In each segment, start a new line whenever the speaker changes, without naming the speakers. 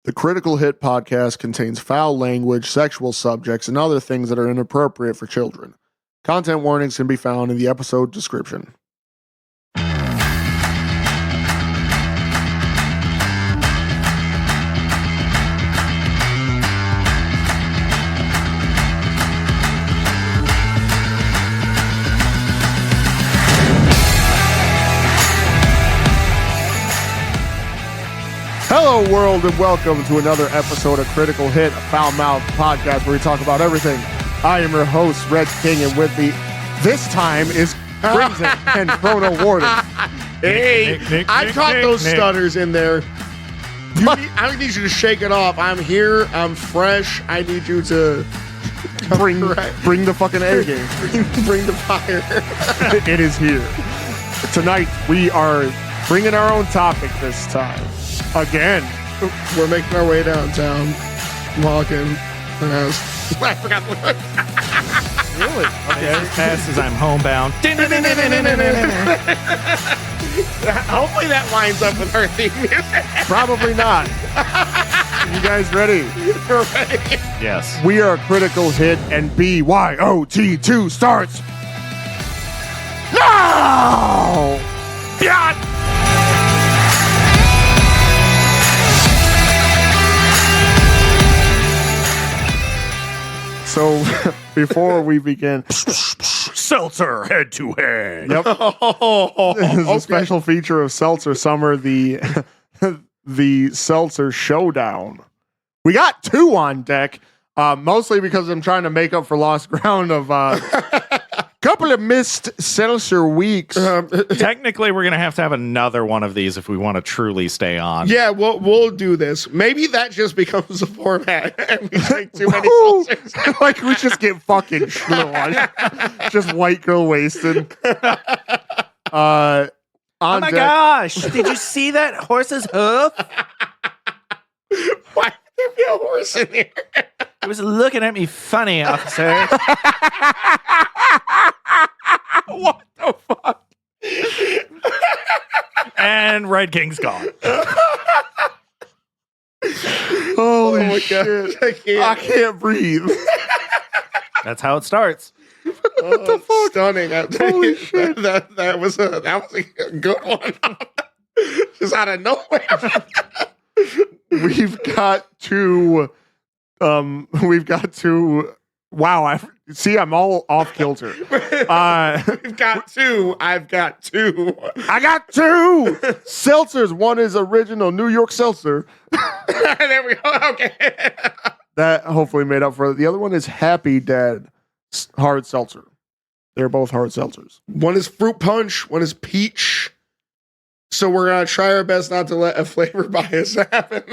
The Critical Hit podcast contains foul language, sexual subjects, and other things that are inappropriate for children. Content warnings can be found in the episode description. Hello, world, and welcome to another episode of Critical Hit, a foul mouth podcast where we talk about everything. I am your host, Red King, and with me this time is Crimson and Chrono Warden.
Hey,
Nick,
I caught those stutters in there. I need you to shake it off. I'm here. I'm fresh. I need you to
Bring the fucking A game.
bring the fire.
It is here. Tonight, we are bringing our own topic this time. Again.
We're making our way downtown, walking past. I forgot the word.
Really?
Okay. As fast as I'm homebound.
Hopefully that lines up with our theme music.
Probably not. You guys ready?
Yes.
We are Critical Hit, and BYOT 2 starts now!
BYOT!
So, before we begin,
Seltzer head to head.
yep, this is a special feature of Seltzer Summer, the Seltzer Showdown. We got two on deck, mostly because I'm trying to make up for lost ground of couple of missed Seltzer weeks.
Technically, we're going to have another one of these if we want to truly stay on.
Yeah, we'll do this. Maybe that just becomes a format and we drink too many
Woo!
seltzers.
Like we just get fucking schlewed. Just white girl wasted.
Oh
On
my
deck,
gosh. Did you see that horse's hoof?
Why would there be a horse in here?
It was looking at me funny, officer.
What the fuck?
And Red King's gone.
Holy
Oh my
shit.
gosh, I
I can't breathe.
That's how it starts.
What the fuck? Stunning.
Holy shit.
That was a good one. Just out of nowhere.
We've got two. Wow, I'm all off kilter.
We've got two. I've got two.
I got two seltzers. One is original New York seltzer.
There we go. Okay.
That hopefully made up for it. The other one is Happy Dad hard seltzer. They're both hard seltzers.
One is fruit punch. One is peach. So we're gonna try our best not to let a flavor bias happen.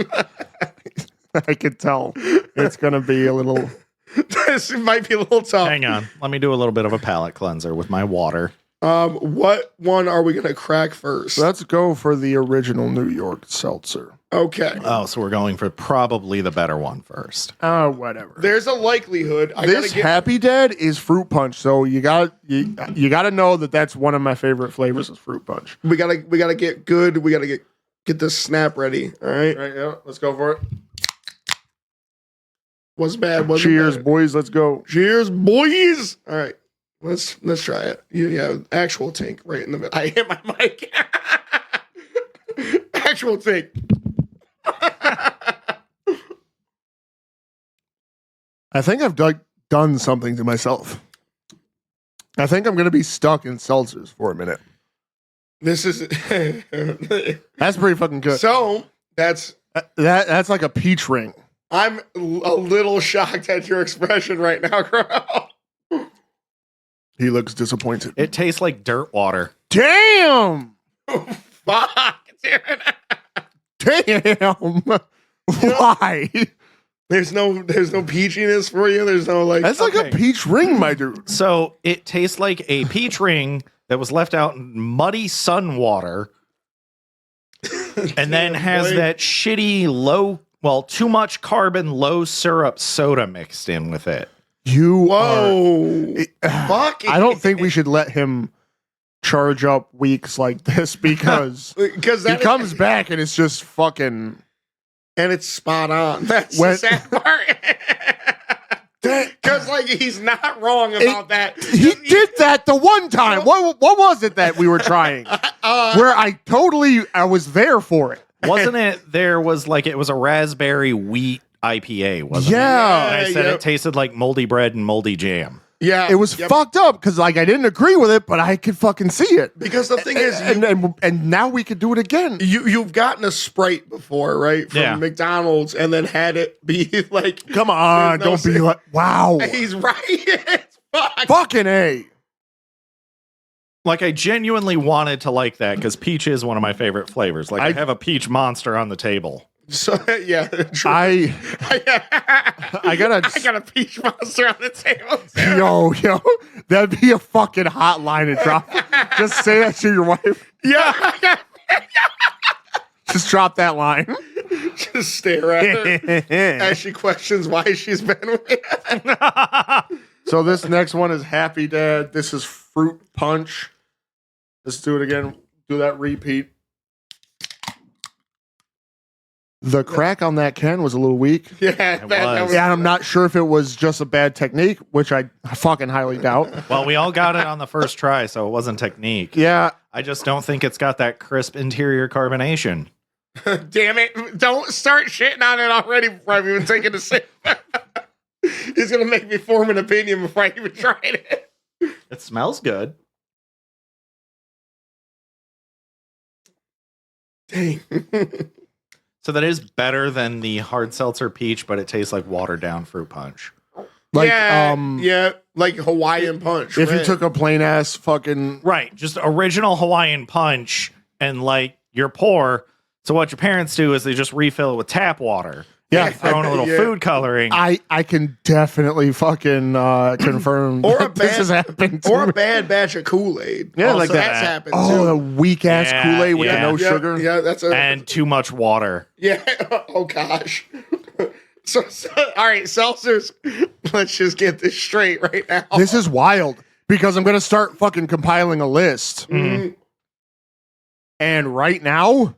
I could tell it's gonna be a little.
This might be a little tough.
Hang on. Let me do a little bit of a palate cleanser with my water.
What one are we gonna crack first?
Let's go for the original New York seltzer.
Okay.
Oh, so we're going for probably the better one first.
Oh, whatever.
There's a likelihood.
This Happy Dad is fruit punch, so you got to know that that's one of my favorite flavors is fruit punch.
We gotta get good. We gotta get this snap ready. All right.
Right, yeah, let's go for it.
What's bad?
Cheers, boys. Let's go.
Cheers, boys. All right. Let's try it. Yeah, actual tank right in the middle. I hit my mic. Actual tank.
I think I've done something to myself. I think I'm going to be stuck in seltzers for a minute.
This is
That's pretty fucking good.
so. That's
That's like a peach ring.
I'm a little shocked at your expression right now, Crow.
He looks disappointed.
It tastes like dirt water.
Damn!
Fuck, dude.
Damn! Why?
There's no peachiness for you. There's no like.
That's like a peach ring, my dude.
So it tastes like a peach ring that was left out in muddy sun water and then has that shitty too much carbon, low syrup soda mixed in with it.
Whoa.
Fuck. I don't think we should let him charge up weeks like this because he comes back and it's just fucking
and it's spot on. That's the sad part. Because like he's not wrong about that.
He did that the one time. What was it that we were trying? Where I was there for it.
Wasn't it? There was like it was a raspberry wheat IPA, wasn't it?
Yeah.
And I said it tasted like moldy bread and moldy jam.
Yeah,
it was fucked up because like I didn't agree with it, but I could fucking see it.
Because the thing is,
and now we could do it again.
You've gotten a Sprite before, right? From McDonald's, and then had it be like,
come on, don't be like, wow.
He's right. It's
fucking A.
Like I genuinely wanted to like that because peach is one of my favorite flavors. Like I have a peach monster on the table.
So yeah, true.
I
got a peach monster on the table.
Yo, that'd be a fucking hot line to drop. Just say that to your wife.
Yeah.
Just drop that line.
Just stare at her as she questions why she's been with.
So this next one is Happy Dad. This is Fruit Punch. Let's do it again. Do that repeat. The crack on that can was a little weak.
Yeah, that was.
Yeah, I'm not sure if it was just a bad technique, which I fucking highly doubt.
Well, we all got it on the first try, so it wasn't technique.
Yeah.
I just don't think it's got that crisp interior carbonation.
Damn it. Don't start shitting on it already before I've even taken a sip. He's going to make me form an opinion before I even tried it.
It smells good.
Dang.
So that is better than the hard seltzer peach, but it tastes like watered down fruit punch.
Like,
yeah, like Hawaiian punch.
If you took a plain ass fucking
just original Hawaiian punch, and like you're poor, so what your parents do is they just refill it with tap water.
Yeah,
throw in a little food coloring.
I can definitely fucking confirm
or
this has happened to
or
me.
a bad batch of Kool-Aid.
Yeah,
also,
like
that's
that.
happened
Oh,
too.
the weak ass Kool-Aid with the no sugar.
Yeah, that's
and too much water.
Yeah. Oh gosh. So all right, seltzers. Let's just get this straight right now.
This is wild because I'm gonna start fucking compiling a list.
Mm-hmm.
And right now,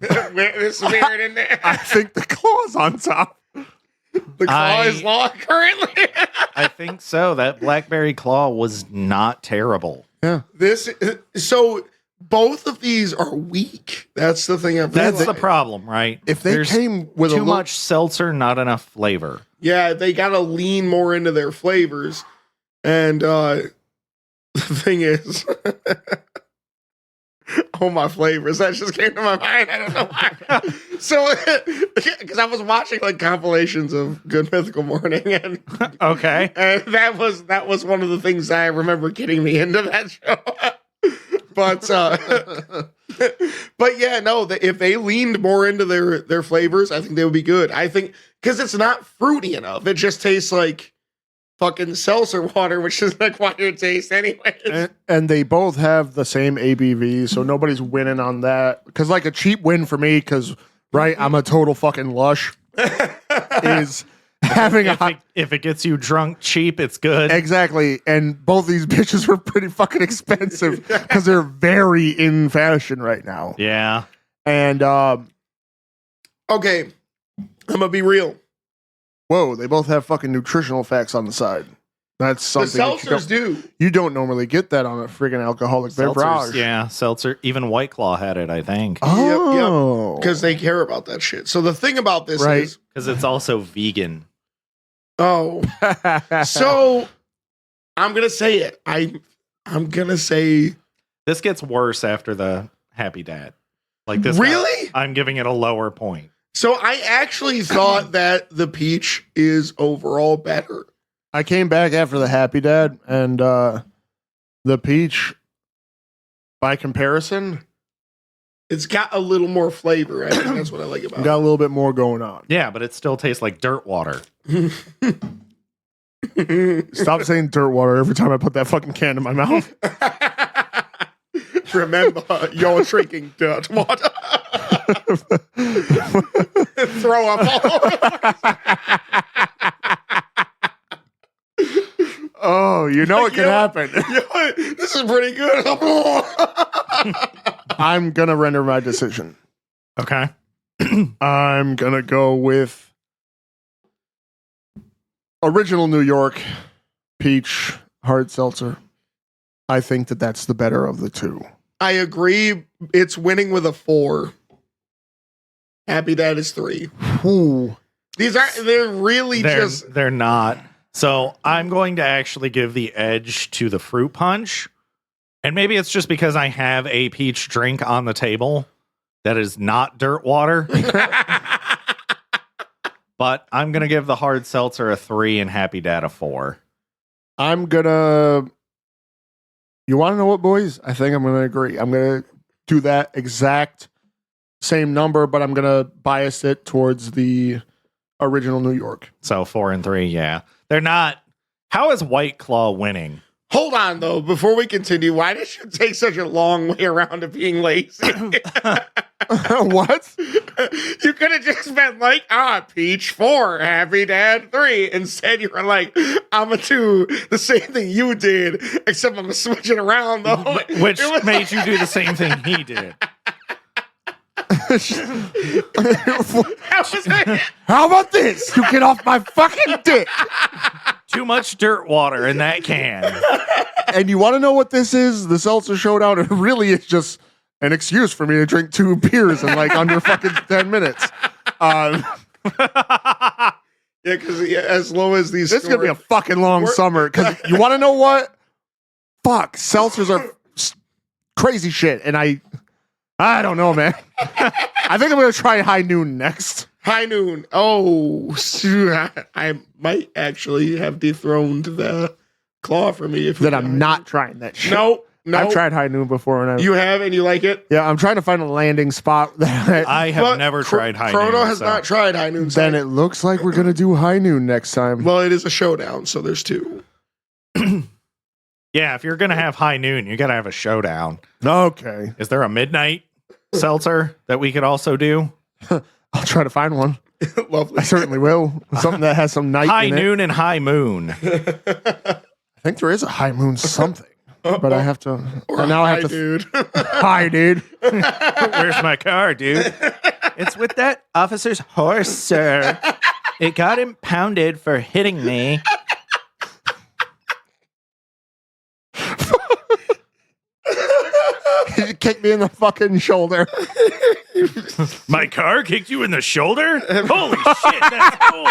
It's weird in there.
I think the claw's on top.
The claw is law currently.
I think so. That blackberry claw was not terrible.
Yeah.
So both of these are weak. That's the thing.
That's the problem, right?
If they came with
too much seltzer, not enough flavor.
Yeah, they got to lean more into their flavors. And the thing is, oh, my flavors. That just came to my mind. I don't know why. So, because I was watching like compilations of Good Mythical Morning, and
okay,
and that was one of the things I remember getting me into that show. But yeah, no. If they leaned more into their flavors, I think they would be good. I think because it's not fruity enough. It just tastes like fucking seltzer water, which is an acquired taste anyway.
And they both have the same ABV, so nobody's winning on that. Because like a cheap win for me, because right, I'm a total fucking lush. Is having
if it gets you drunk cheap, it's good.
Exactly. And both these bitches were pretty fucking expensive because they're very in fashion right now.
Yeah.
And
okay, I'm gonna be real.
Whoa, they both have fucking nutritional facts on the side. That's something
the seltzers
you don't normally get that on a friggin' alcoholic beverage.
Yeah, seltzer. Even White Claw had it, I think.
Oh,
because they care about that shit. So the thing about this is
because it's also vegan.
Oh, so I'm gonna say it. I'm gonna say
this gets worse after the Happy Dad. Like this,
really?
I'm giving it a lower point.
So I actually thought that the peach is overall better.
I came back after the Happy Dad, and the peach, by comparison,
it's got a little more flavor. I think that's what I like about it.
Got a little bit more going on.
Yeah, but it still tastes like dirt water.
Stop saying dirt water every time I put that fucking can in my mouth.
Remember, you're drinking dirt water. Throw up all over.
Oh, you know it can happen.
This is pretty good.
I'm gonna render my decision.
Okay.
I'm gonna go with original New York peach hard seltzer. I think that's the better of the two.
I agree. It's winning with a 4. Happy Dad is 3.
Ooh.
They're really
They're not. So I'm going to actually give the edge to the fruit punch. And maybe it's just because I have a peach drink on the table that is not dirt water. But I'm going to give the hard seltzer a 3 and Happy Dad a 4.
I'm gonna. You want to know what, boys? I think I'm gonna agree. I'm gonna do that exact same number, but I'm gonna bias it towards the original New York.
So 4 and 3, yeah. They're not. How is White Claw winning?
Hold on, though. Before we continue, why did you take such a long way around to being lazy?
What?
You could have just been like, peach 4, Happy Dad 3. Instead, you were like, I'm going to do the same thing you did, except I'm going to switch it around, though.
Which made you do the same thing he did.
How about this? You get off my fucking dick.
Too much dirt water in that can.
And you want to know what this is? The Seltzer Showdown? It really is just an excuse for me to drink 2 beers in like under fucking 10 minutes.
Yeah, because as low as these...
This is going to be a fucking long summer. Because you want to know what? Fuck. Seltzers are crazy shit. And I don't know, man. I think I'm going to try High Noon next.
High Noon. Oh, I might actually have dethroned the claw for me. If
Then I'm not trying that shit.
No.
I've tried High Noon before. And
you have, and you like it?
Yeah, I'm trying to find a landing spot.
I have never tried High Noon.
Chrono has not tried High Noon.
Then it looks like we're going to do High Noon next time.
Well, it is a showdown, so there's 2.
Yeah, if you're going to have High Noon, you got to have a showdown.
Okay.
Is there a midnight seltzer that we could also do?
I'll try to find one.
Lovely.
I certainly will. Something that has some night
High
in
Noon and High Moon.
I think there is a High Moon something. But I have to.
Or
now I have to.
Dude.
Hi, dude.
Where's my car, dude? It's with that officer's horse, sir. It got impounded for hitting me.
He kicked me in the fucking shoulder.
My car kicked you in the shoulder? Holy shit, that's cool.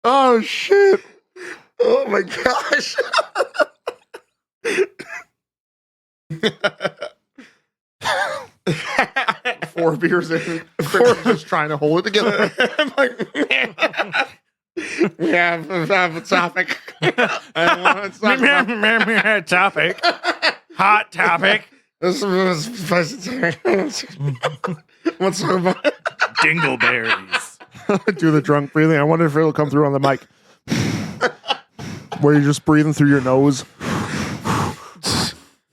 Oh, shit.
Oh, my gosh.
4 beers in. 4 just trying to hold it together.
I'm like, we have a topic. I want to talk about
Topic. Hot topic.
this. What's about
Dingleberries.
Do the drunk breathing. I wonder if it'll come through on the mic. Where you're just breathing through your nose.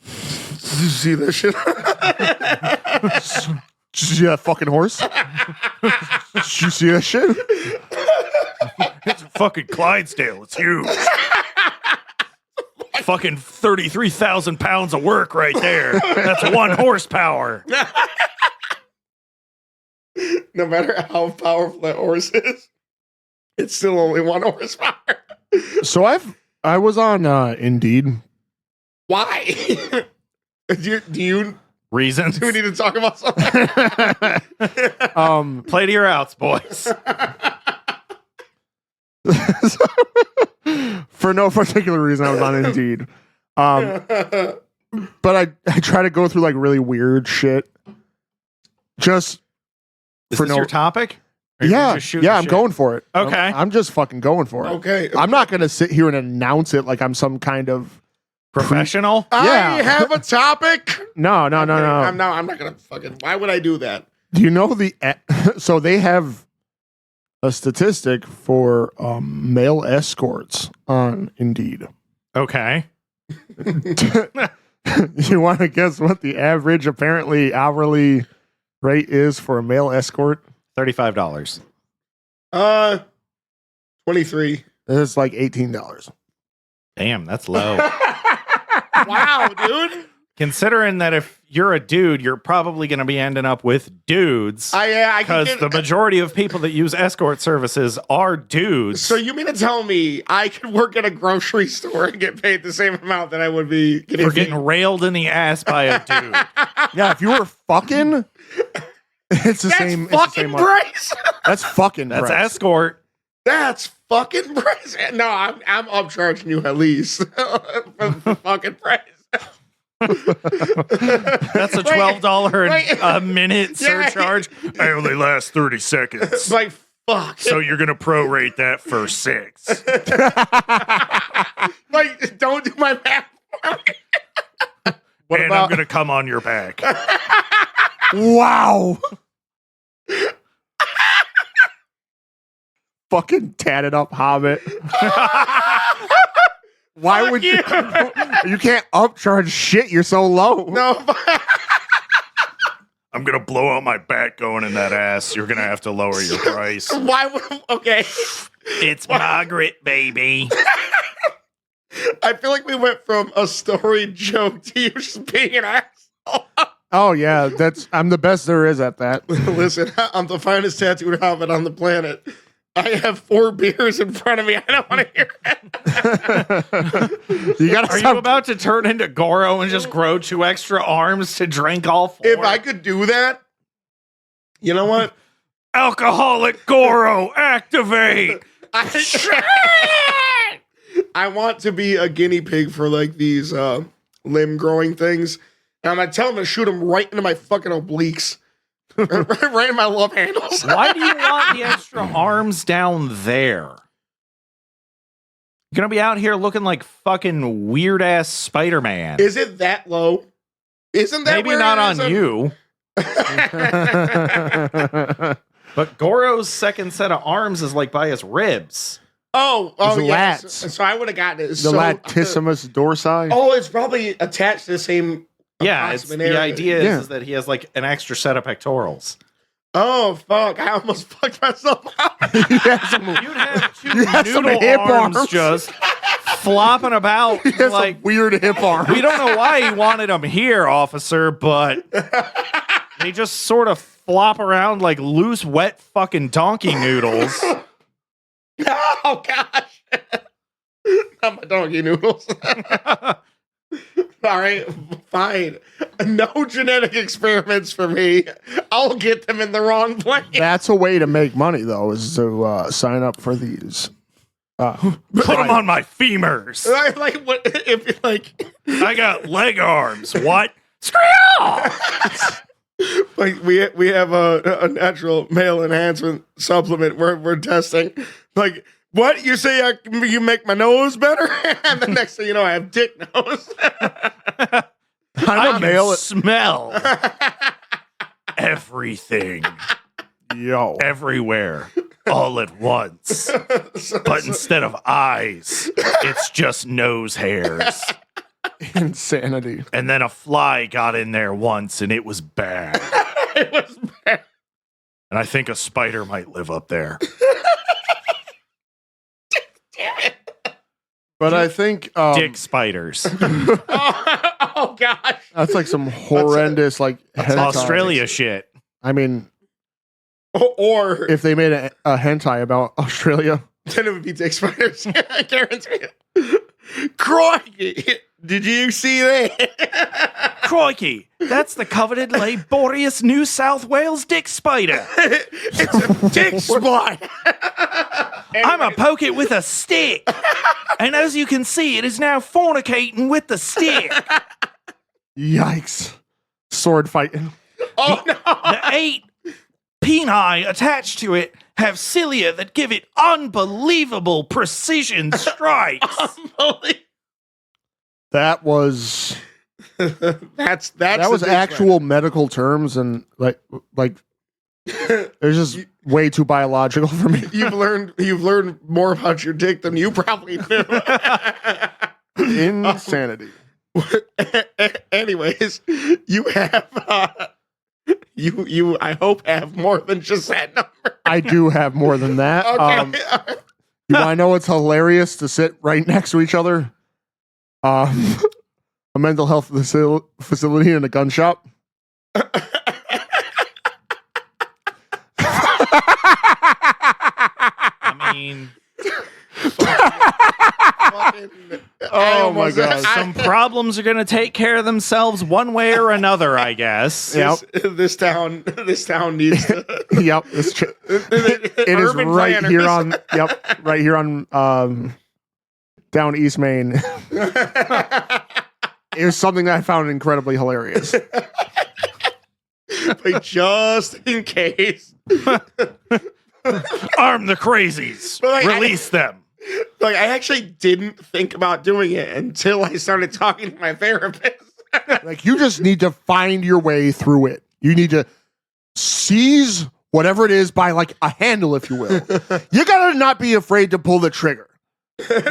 Did you see that shit?
Did you see that fucking horse? Did you see that shit?
It's a fucking Clydesdale. It's huge. Fucking 33,000 pounds of work right there. That's 1 horsepower.
No matter how powerful that horse is, it's still only 1 horsepower.
So I was on Indeed.
Why? do you
Reasons.
do we need to talk about something?
Play to your outs, boys.
For no particular reason, I was on Indeed. But I try to go through like really weird shit. Just
Is
for
this
no
your topic? Or you're
yeah,
just shooting
yeah, I'm
shit?
going for it.
Okay.
I'm just fucking going for it.
Okay.
I'm not gonna sit here and announce it like I'm some kind of
Professional?
I
Yeah.
have a topic.
no.
I'm not gonna fucking. Why would I do that?
Do you know so they have a statistic for male escorts on Indeed.
Okay.
You want to guess what the average apparently hourly rate is for a male escort?
$35.
23.
It's like $18.
Damn, that's low.
Wow, dude.
Considering that if you're a dude, you're probably going to be ending up with dudes. Because the majority of people that use escort services are dudes.
So you mean to tell me I could work at a grocery store and get paid the same amount that I would be
getting railed in the ass by a dude?
Yeah, if you were fucking, it's the same.
Fucking
it's the same
price.
That's fucking.
That's
price.
escort.
That's fucking price. No, I'm upcharging you at least for the fucking price.
That's a $12 a minute surcharge. I only last 30 seconds.
Like, fuck.
So you're going to prorate that for 6.
Like, don't do my math.
And I'm going to come on your back.
Wow. Fucking tatted up hobbit. Why would you? You can't upcharge shit. You're so low.
No.
I'm going to blow out my back going in that ass. You're going to have to lower your price.
Why would... Okay.
It's Margaret, baby.
I feel like we went from a story joke to you just being an asshole.
Oh, yeah. I'm the best there is at that.
Listen, I'm the finest tattooed hobbit on the planet. I have 4 beers in front of me. I don't want to hear it.
Are you about to turn into Goro and just grow 2 extra arms to drink all 4?
If I could do that, you know what?
Alcoholic Goro, activate!
I want to be a guinea pig for like these limb growing things. And I'm going to tell them to shoot them right into my fucking obliques. Right in my love handles.
Why do you want the extra arms down there? You're gonna be out here looking like fucking weird ass Spider-Man.
Is it that low? Isn't that
maybe not on you? But Goro's second set of arms is like by his ribs.
Oh,
his
yeah.
lats.
So I would have gotten it.
The latissimus dorsi.
Oh, it's probably attached to the same.
Yeah, the idea is that he has like an extra set of pectorals.
Oh, fuck. I almost fucked myself up.
You'd have 2 noodle
hip
arms just flopping about.
He has
like
some weird hip arms.
We don't know why he wanted them here, officer, but they just sort of flop around like loose, wet fucking donkey noodles.
Oh, gosh. Not my donkey noodles. All right, fine. No genetic experiments for me. I'll get them in the wrong place.
That's a way to make money, though, is to sign up for these.
Put them on my femurs.
Like what? If like
I got leg arms. What?
Like we have a natural male enhancement supplement we're testing. Like. What? You say you make my nose better? And the next thing you know, I have dick nose.
I can smell everything.
Yo.
Everywhere. All at once. But instead of eyes, it's just nose hairs.
Insanity.
And then a fly got in there once, and it was bad.
It was bad.
And I think a spider might live up there.
But I think
dick spiders.
Oh gosh,
that's like some horrendous
that's Australia shit.
I mean,
or
if they made a hentai about Australia,
then it would be dick spiders. I guarantee it. Crikey, did you see that?
Crikey, that's the coveted laborious New South Wales dick spider.
It's a dick spider.
I'm a poke it with a stick. And as you can see, it is now fornicating with the stick.
Yikes. Sword fighting.
Oh, no.
The 8 peni attached to it have cilia that give it unbelievable precision strikes.
That was... that was actual medical terms, and like it's just way too biological for me.
You've learned more about your dick than you probably knew.
Insanity.
Anyways, you have you I hope have more than just that number.
I do have more than that.
Okay.
You want to know what's hilarious to sit right next to each other? A mental health facility and a gun shop.
I mean,
Oh my god!
some problems are going to take care of themselves one way or another, I guess.
Yep.
This town needs to.
Yep. It is right
planners.
here on. Yep. Right here on down East Main. It was something that I found incredibly hilarious.
But just in case,
Arm the crazies.
But, like,
Release them.
like, I actually didn't think about doing it until I started talking to my therapist.
Like, you just need to find your way through it. You need to seize whatever it is by like a handle, if you will. You gotta not be afraid to pull the trigger.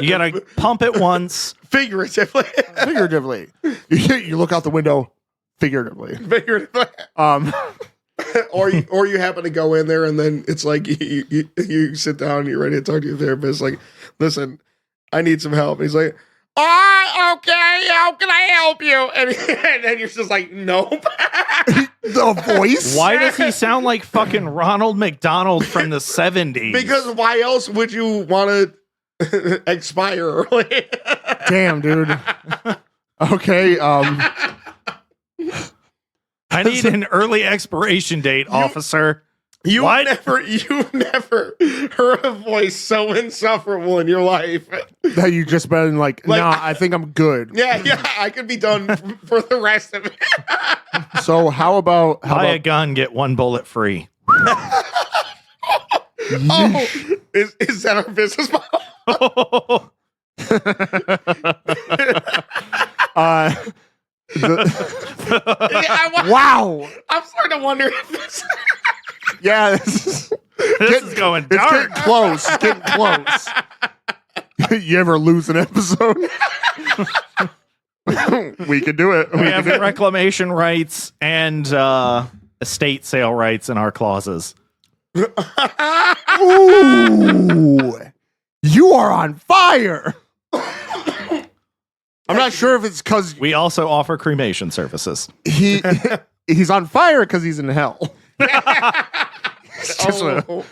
You got to pump it once.
Figuratively.
Figuratively. You look out the window figuratively.
Figuratively. Or you happen to go in there and then it's like you sit down and you're ready to talk to your therapist. Like, listen, I need some help. And he's like, okay, how can I help you? And then you're just like, nope.
The voice?
Why does he sound like fucking Ronald McDonald from the 70s?
Because why else would you want to expire early?
Damn, dude. Okay,
I need an early expiration date, officer.
You've
What?
never heard a voice so insufferable in your life.
that you just been like, nah, I think I'm good.
Yeah, I could be done for the rest of it.
So how about
Buy a gun, get one bullet free.
Oh, is that our business model?
Wow.
I'm starting to wonder if this.
Yeah, this
Is going
it's
dark.
getting close. It's getting close. You ever lose an episode? We could do it.
We have reclamation rights and estate sale rights in our clauses.
Ooh, you are on fire. I'm not sure if it's because
We also offer cremation services.
he's on fire because he's in hell.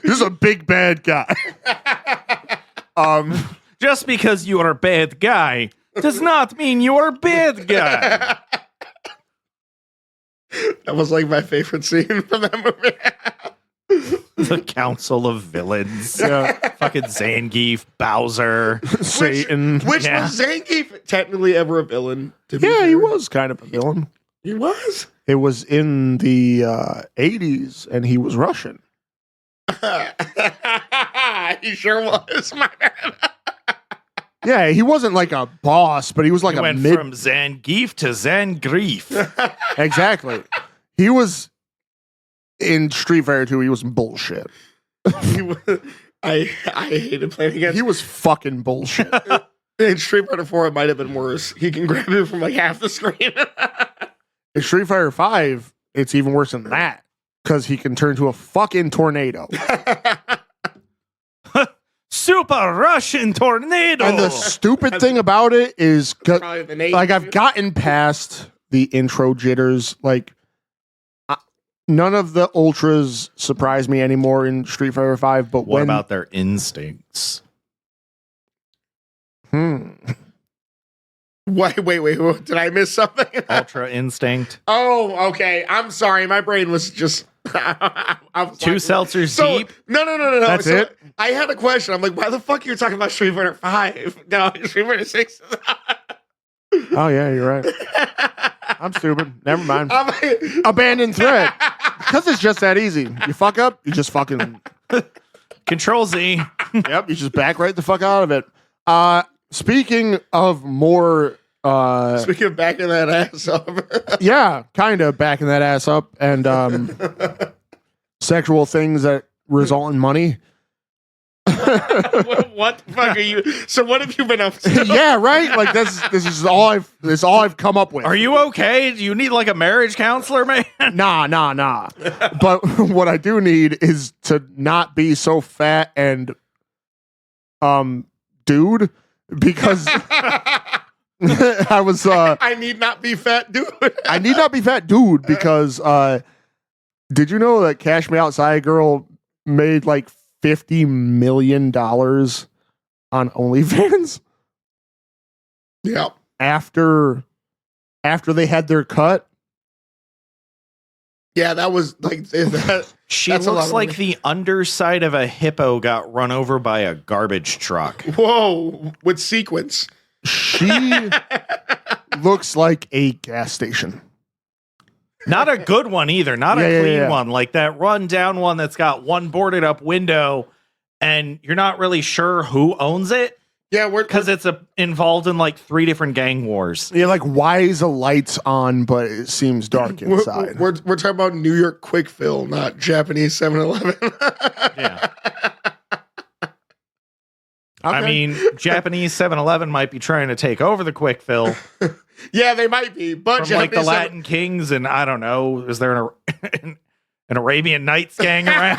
He's a big bad guy.
Just because you are a bad guy does not mean you are a bad guy.
That was like my favorite scene from that movie.
The Council of Villains.
Yeah.
Fucking Zangief, Bowser.
Satan.
Which
Yeah.
was Zangief technically ever a villain? To be
Yeah, he
fair?
was kind of a villain.
He was.
It was in the 80s, and he was Russian.
He sure was. My bad.
Yeah, he wasn't like a boss, but he was like
He
a
went
mid.
from Zangief to Zangrief.
Exactly. He was in Street Fighter 2. He was bullshit.
He was, I hated playing against.
He was fucking bullshit.
In Street Fighter 4, it might have been worse. He can grab it from like half the screen.
In Street Fighter 5, it's even worse than that because he can turn to a fucking tornado.
Super Russian tornado.
And the stupid thing about it is,
Probably the name.
like, I've gotten past the intro jitters. Like, none of the ultras surprise me anymore in Street Fighter 5. But
what about their instincts?
Wait. Did I miss something?
Ultra instinct.
Oh, okay. I'm sorry. My brain was just. I was
Two
like-
seltzers
So,
deep.
No.
That's
So,
it?
I had a question. I'm like, why the fuck are you talking about Street Fighter 5? No, Street Fighter 6.
Oh, yeah, you're right. I'm stupid. Never mind.
I'm like,
Abandoned thread. Because it's just that easy. You fuck up, you just fucking.
Control Z.
Yep, you just back right the fuck out of it. Speaking of more.
speaking of backing that ass up.
Yeah, kind of backing that ass up and sexual things that result in money.
What the fuck are you? So what have you been up to?
Yeah, right. Like this is all I've come up with.
Are you okay? Do you need like a marriage counselor, man?
Nah. But what I do need is to not be so fat and dude, because I was
I need not be fat, dude.
I need not be fat, dude, because did you know that Cash Me Outside Girl made like $50 million on OnlyFans?
Yeah.
After they had their cut.
Yeah, that was like that.
She
That's a lot
looks
of
like
money.
the underside of a hippo got run over by a garbage truck.
Whoa, with sequence.
She looks like a gas station.
Not a good one either. Not
Yeah,
a
yeah,
clean
yeah.
one. Like that run down one that's got one boarded up window and you're not really sure who owns it
Yeah, we're
because it's involved in like 3 different gang wars.
Yeah, like why is the lights on, but it seems dark inside?
we're talking about New York quick fill, not Japanese 7-Eleven.
Yeah.
Okay.
I mean, Japanese 7-Eleven might be trying to take over the quick fill
Yeah, they might be, but
from like the
Japanese
Latin Kings, and I don't know. Is there an Arabian Nights gang around?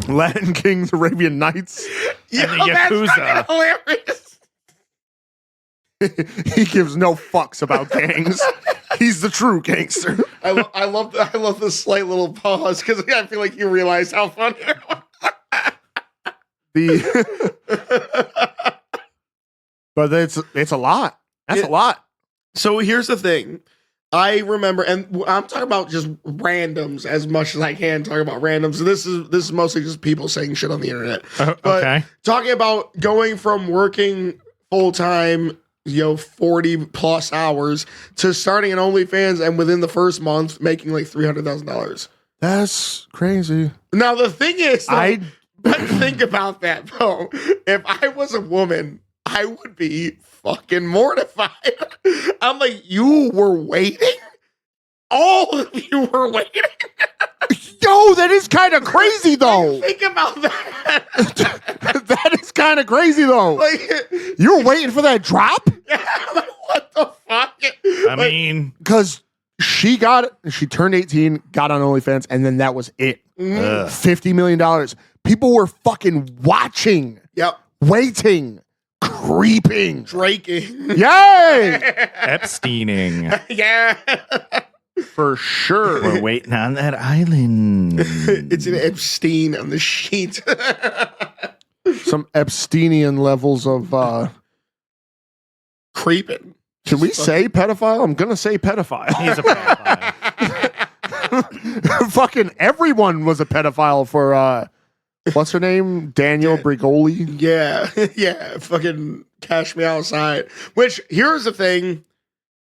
Latin Kings, Arabian Nights.
Yo,
and the Yakuza.
That's fucking hilarious.
He gives no fucks about gangs. He's the true gangster.
I love the slight little pause because I feel like you realize how funny it was.
But it's a lot. That's a lot.
So here's the thing. I remember, and I'm talking about just randoms as much as I can talk about randoms. And this is mostly just people saying shit on the internet. But
Okay.
talking about going from working full time, 40 plus hours to starting an OnlyFans and within the first month making like $300,000.
That's crazy.
Now the thing is, though, but think about that though. If I was a woman, I would be fucking mortified. I'm like, you were waiting? All of you were waiting?
Yo, that is kind of crazy though.
Think about that.
That is kind of crazy though.
Like,
You were waiting for that drop?
yeah, like, what the fuck?
I mean,
Because she turned 18, got on OnlyFans, and then that was it.
ugh.
$50 million. People were fucking watching,
Yep.
waiting, creeping.
Draking.
Yay!
Epsteining.
Yeah.
For sure.
We're waiting on that island.
It's an Epstein on the sheet.
Some Epsteinian levels of
Creeping.
should we say pedophile? I'm gonna say pedophile.
He's a pedophile.
Fucking everyone was a pedophile for what's her name? Daniel Brigoli.
Yeah. Yeah. Fucking cash me outside. Which, here's the thing.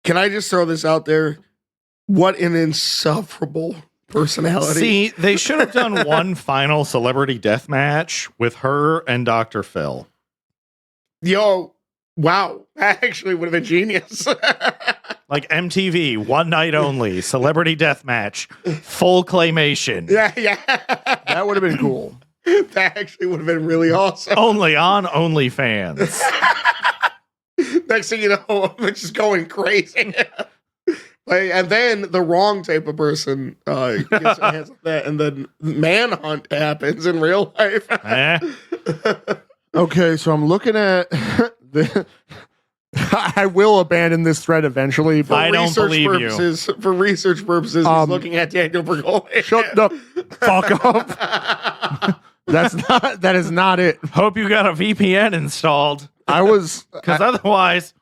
Can I just throw this out there? What an insufferable personality.
See, they should have done one final celebrity death match with her and Dr. Phil.
Yo, wow. That actually would have been genius.
Like MTV, one night only, celebrity death match, full claymation.
Yeah, yeah.
That would have been cool.
That actually would have been really awesome.
Only on OnlyFans.
Next thing you know, it's just going crazy. Like, and then the wrong type of person gets their hands on that, and then manhunt happens in real life.
Eh?
Okay, so I'm looking at the. I will abandon this thread eventually, but
I don't believe you.
For research purposes, he's looking at Daniel Bergoli.
shut the fuck up. That is not it.
Hope you got a VPN installed,
I was
because otherwise,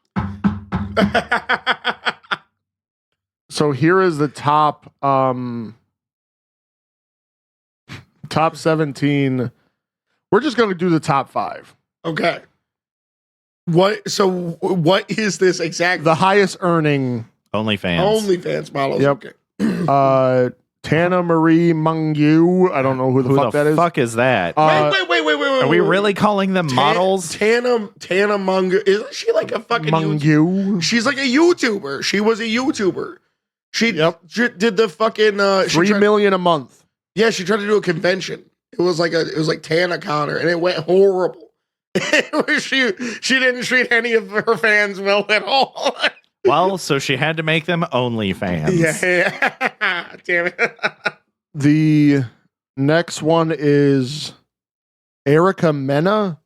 so here is the top 17. We're just going to do the top 5.
Okay. What is this exactly?
The highest earning
OnlyFans.
OnlyFans models.
Yep.
Okay.
Tana Marie Mungyu. I don't know who the
Who
fuck
the
that is.
fuck is that?
Wait.
Are we really calling them models?
Tana Munga. Isn't she like a fucking
Mungyu.
She's like a YouTuber. She was a YouTuber. She did the fucking
$3 million a month.
Yeah, she tried to do a convention. It was like TanaCon, and it went horrible. she didn't treat any of her fans well at all.
Well, so she had to make them OnlyFans.
Yeah. Damn it.
The next one is Erica Mena.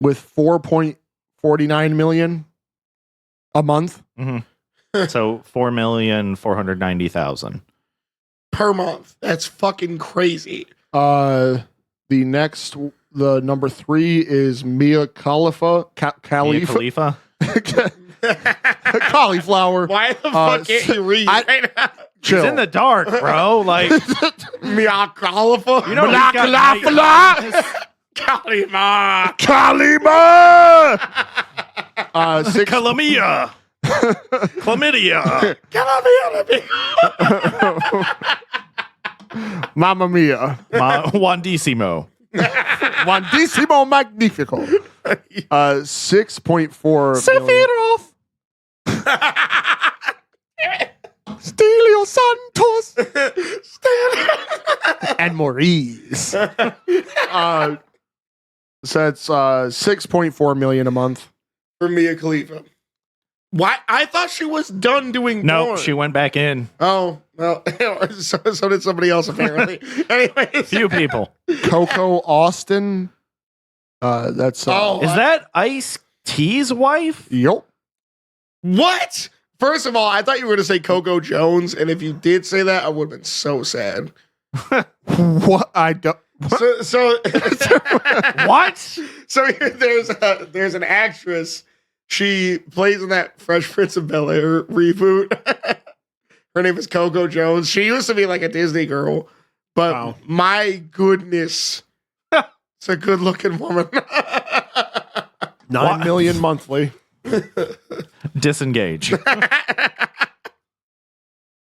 with 4.49 million a month.
So 4,490,000
per month. That's fucking crazy.
The number 3 is Mia Khalifa.
Mia Khalifa?
Cauliflower.
Why the fuck can't you read right now?
She's in the dark, bro. Like,
Mia Khalifa.
you know,
Kalima.
Kalima. 6.
Calamia. Chlamydia.
Mamma mia.
Juandissimo.
Juandissimo magnifico. 6.4 million. Stelio Santos. And Maurice. So it's 6.4 million a month.
For Mia Khalifa. Why? I thought she was done doing
No,
porn.
she went back in.
Oh, well, so did somebody else, apparently. Anyways.
Few people.
Coco Austin. That's
Is that Ice-T's wife?
Yup.
What? First of all, I thought you were going to say Coco Jones, and if you did say that, I would have been so sad.
What? I don't.
So
What?
So there's an actress. She plays in that Fresh Prince of Bel-Air reboot. Her name is Coco Jones. She used to be like a Disney girl, but my goodness, it's a good looking woman.
9 million monthly.
Disengage.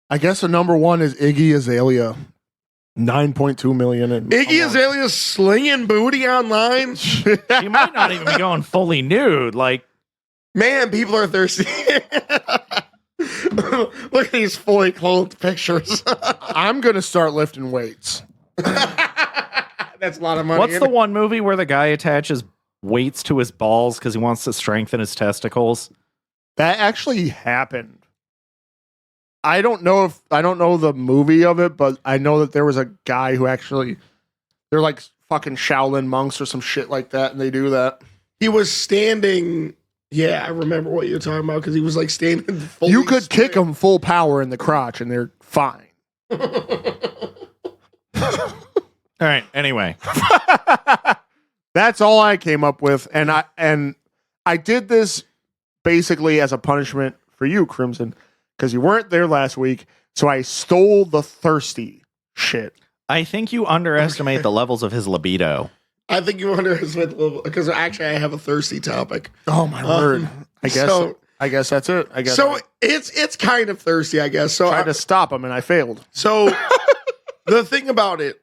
I guess the number 1 is Iggy Azalea. 9.2 million.
Iggy Azalea's slinging booty online.
She might not even be going fully nude. Like,
man, people are thirsty. Look at these fully clothed pictures.
I'm going to start lifting weights.
That's a lot of money.
what's the one movie where the guy attaches weights to his balls because he wants to strengthen his testicles?
That actually happened. I don't know the movie of it, but I know that there was a guy who actually, they're like fucking Shaolin monks or some shit like that, and they do that.
He was standing. Yeah, I remember what you're talking about because he was like standing. Fully
You could
straight.
kick them full power in the crotch, and they're fine.
All right. Anyway,
That's all I came up with, and I did this basically as a punishment for you, Crimson, because you weren't there last week. So I stole the thirsty shit.
I think you underestimate the levels of his libido.
I think you underestimate the level because actually I have a thirsty topic.
Oh my word! I guess that's it. I guess
so. It's kind of thirsty, I guess. So
I tried to stop him and I failed.
So the thing about it,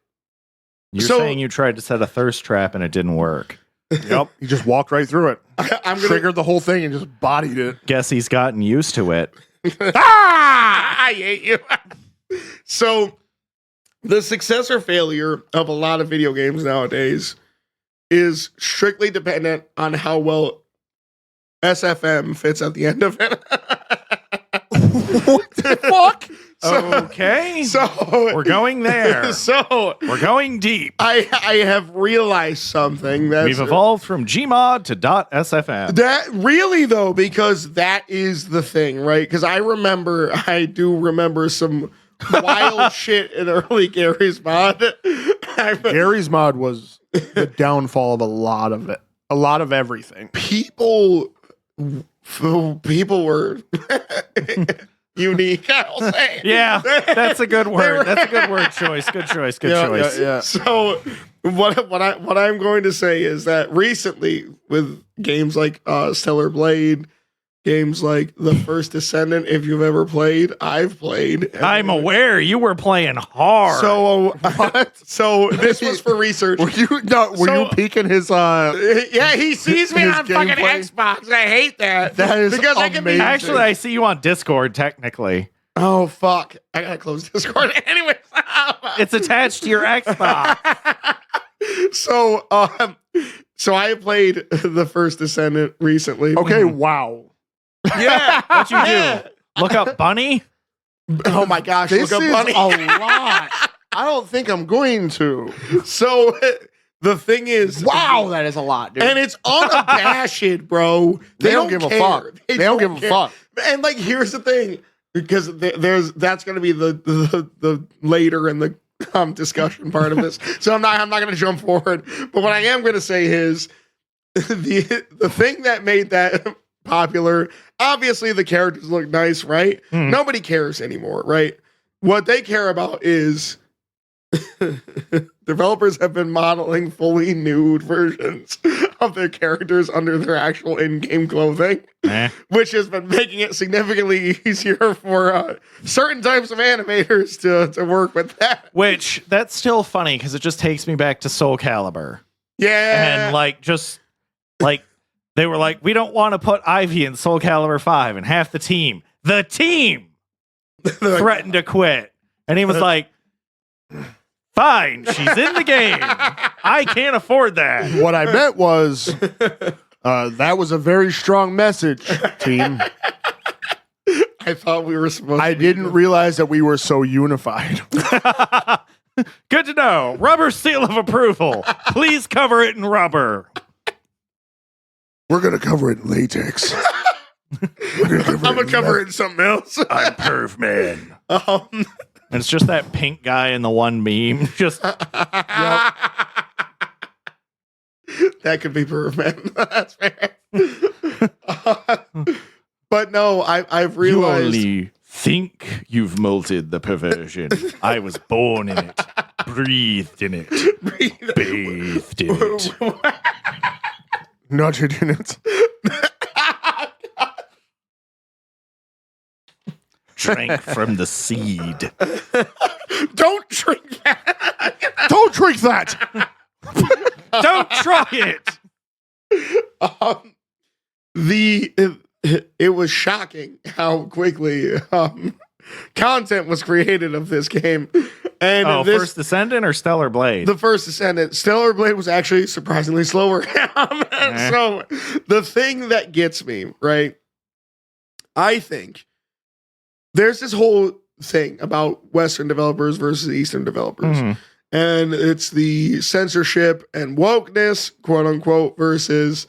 You're saying you tried to set a thirst trap and it didn't work.
Yep, he just walked right through it.
I'm
Triggered the whole thing and just bodied it.
Guess he's gotten used to it.
I hate you. So the success or failure of a lot of video games nowadays is strictly dependent on how well SFM fits at the end of it.
What the fuck?
Okay.
So
we're going there.
So
We're going deep.
I have realized something that
We've evolved from Gmod to .sfm.
that really though, because that is the thing, right? Because I do remember some wild shit in early Gary's mod.
Gary's mod was the downfall of a lot of it. A lot of everything.
People were unique, I'll say.
Yeah, that's a good word. That's a good word choice. Good choice. Good choice.
Yeah.
So what I'm going to say is that recently with games like Stellar Blade, games like The First Descendant, if you've ever played, I've played.
I'm aware you were playing hard.
So so this was for research.
Were you peeking his
Yeah, he sees me
his
on fucking
gameplay?
Xbox. I hate that.
That is
because I can be
amazing.
Actually, I see you on Discord, technically.
Oh fuck! I gotta close Discord. Anyways,
It's attached to your Xbox.
so I played The First Descendant recently.
Okay, wow.
Yeah,
What'd you do?
Yeah.
Look up Bunny?
Oh my gosh!
This
look
is
up Bunny.
a lot. I don't think I'm going to.
So The thing is,
Wow, that is a lot, dude.
and it's unabashed, bro.
They don't give a fuck. They don't give a fuck.
And like, here's the thing, because that's going to be the later in the discussion part of this. So I'm not going to jump forward. But what I am going to say is the thing that made that popular. Obviously, the characters look nice, right? Nobody cares anymore, right? What they care about is developers have been modeling fully nude versions of their characters under their actual in-game clothing, which has been making it significantly easier for certain types of animators to work with that.
Which, that's still funny because it just takes me back to Soul Calibur.
Yeah.
And they were like, we don't want to put Ivy in Soul Calibur 5, and half the team threatened to quit. And he was like, fine, she's in the game. I can't afford that.
What I meant was that was a very strong message, team.
I thought we were supposed to.
I didn't realize that we were so unified.
Good to know. Rubber seal of approval. Please cover it in rubber.
We're going to cover it in latex.
I'm going to cover it in something else.
I'm Perv Man. And it's just that pink guy in the one meme. Just
That could be Perv Man. That's fair. But no, I've realized.
You only think you've molded the perversion. I was born in it, breathed in it, bathed in it.
Nudged in it.
Drank from the seed.
Don't drink that.
Don't drink that.
Don't try it.
It was shocking how quickly content was created of this game. And
First Descendant or Stellar Blade?
The First Descendant. Stellar Blade was actually surprisingly slower. So the thing that gets me, right? I think there's this whole thing about Western developers versus Eastern developers. And it's the censorship and wokeness, quote unquote, versus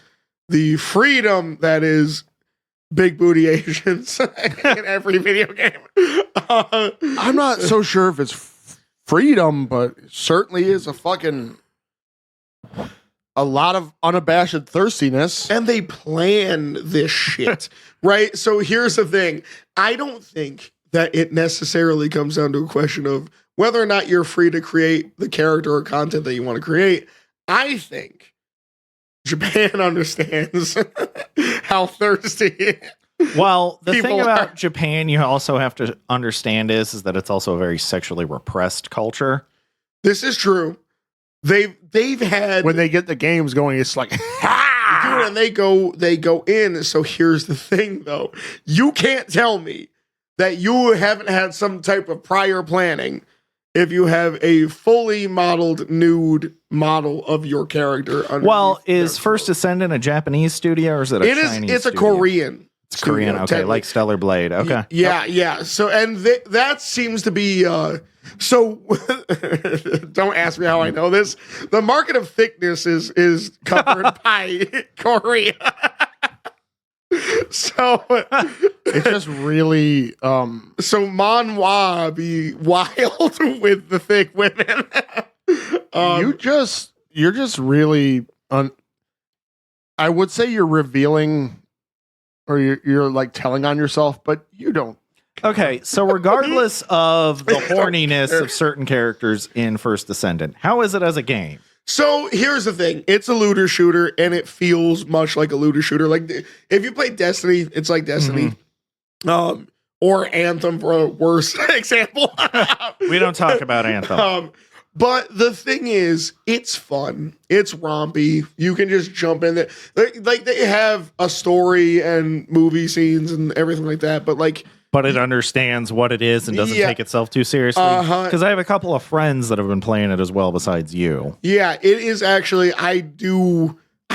the freedom that is big booty Asians in every video game.
I'm not so sure if it's freedom, but it certainly is a lot of unabashed thirstiness.
And they plan this shit, right? So here's the thing. I don't think that it necessarily comes down to a question of whether or not you're free to create the character or content that you want to create. I think Japan understands how thirsty.
Well, the
People
thing about
are.
Japan you also have to understand is that it's also a very sexually repressed culture.
This is true. They've had
When they get the games going, it's like,
dude, and they go in. So here's the thing, though. You can't tell me that you haven't had some type of prior planning if you have a fully modeled nude model of your character.
Well, is First Descendant a Japanese studio or is it a Chinese
It's a
studio?
Korean.
It's Korean, okay,
technically.
like Stellar Blade. Okay.
Yeah. So, and that seems to be, so don't ask me how I know this. The market of thickness is covered by Korea. So
it's just really,
so manhwa be wild with the thick women.
you're just really, I would say you're revealing or you're like telling on yourself, but you don't.
Okay, so regardless of the horniness of certain characters in First Descendant, how is it as a game?
So here's the thing. It's a looter shooter, and it feels much like a looter shooter. Like, if you play Destiny, it's like Destiny. Or Anthem for a worse example.
We don't talk about Anthem.
But the thing is, it's fun. It's rompy. You can just jump in there. Like they have a story and movie scenes and everything like that. But
it understands what it is and doesn't take itself too seriously. Because I have a couple of friends that have been playing it as well besides you.
Yeah, it is actually, I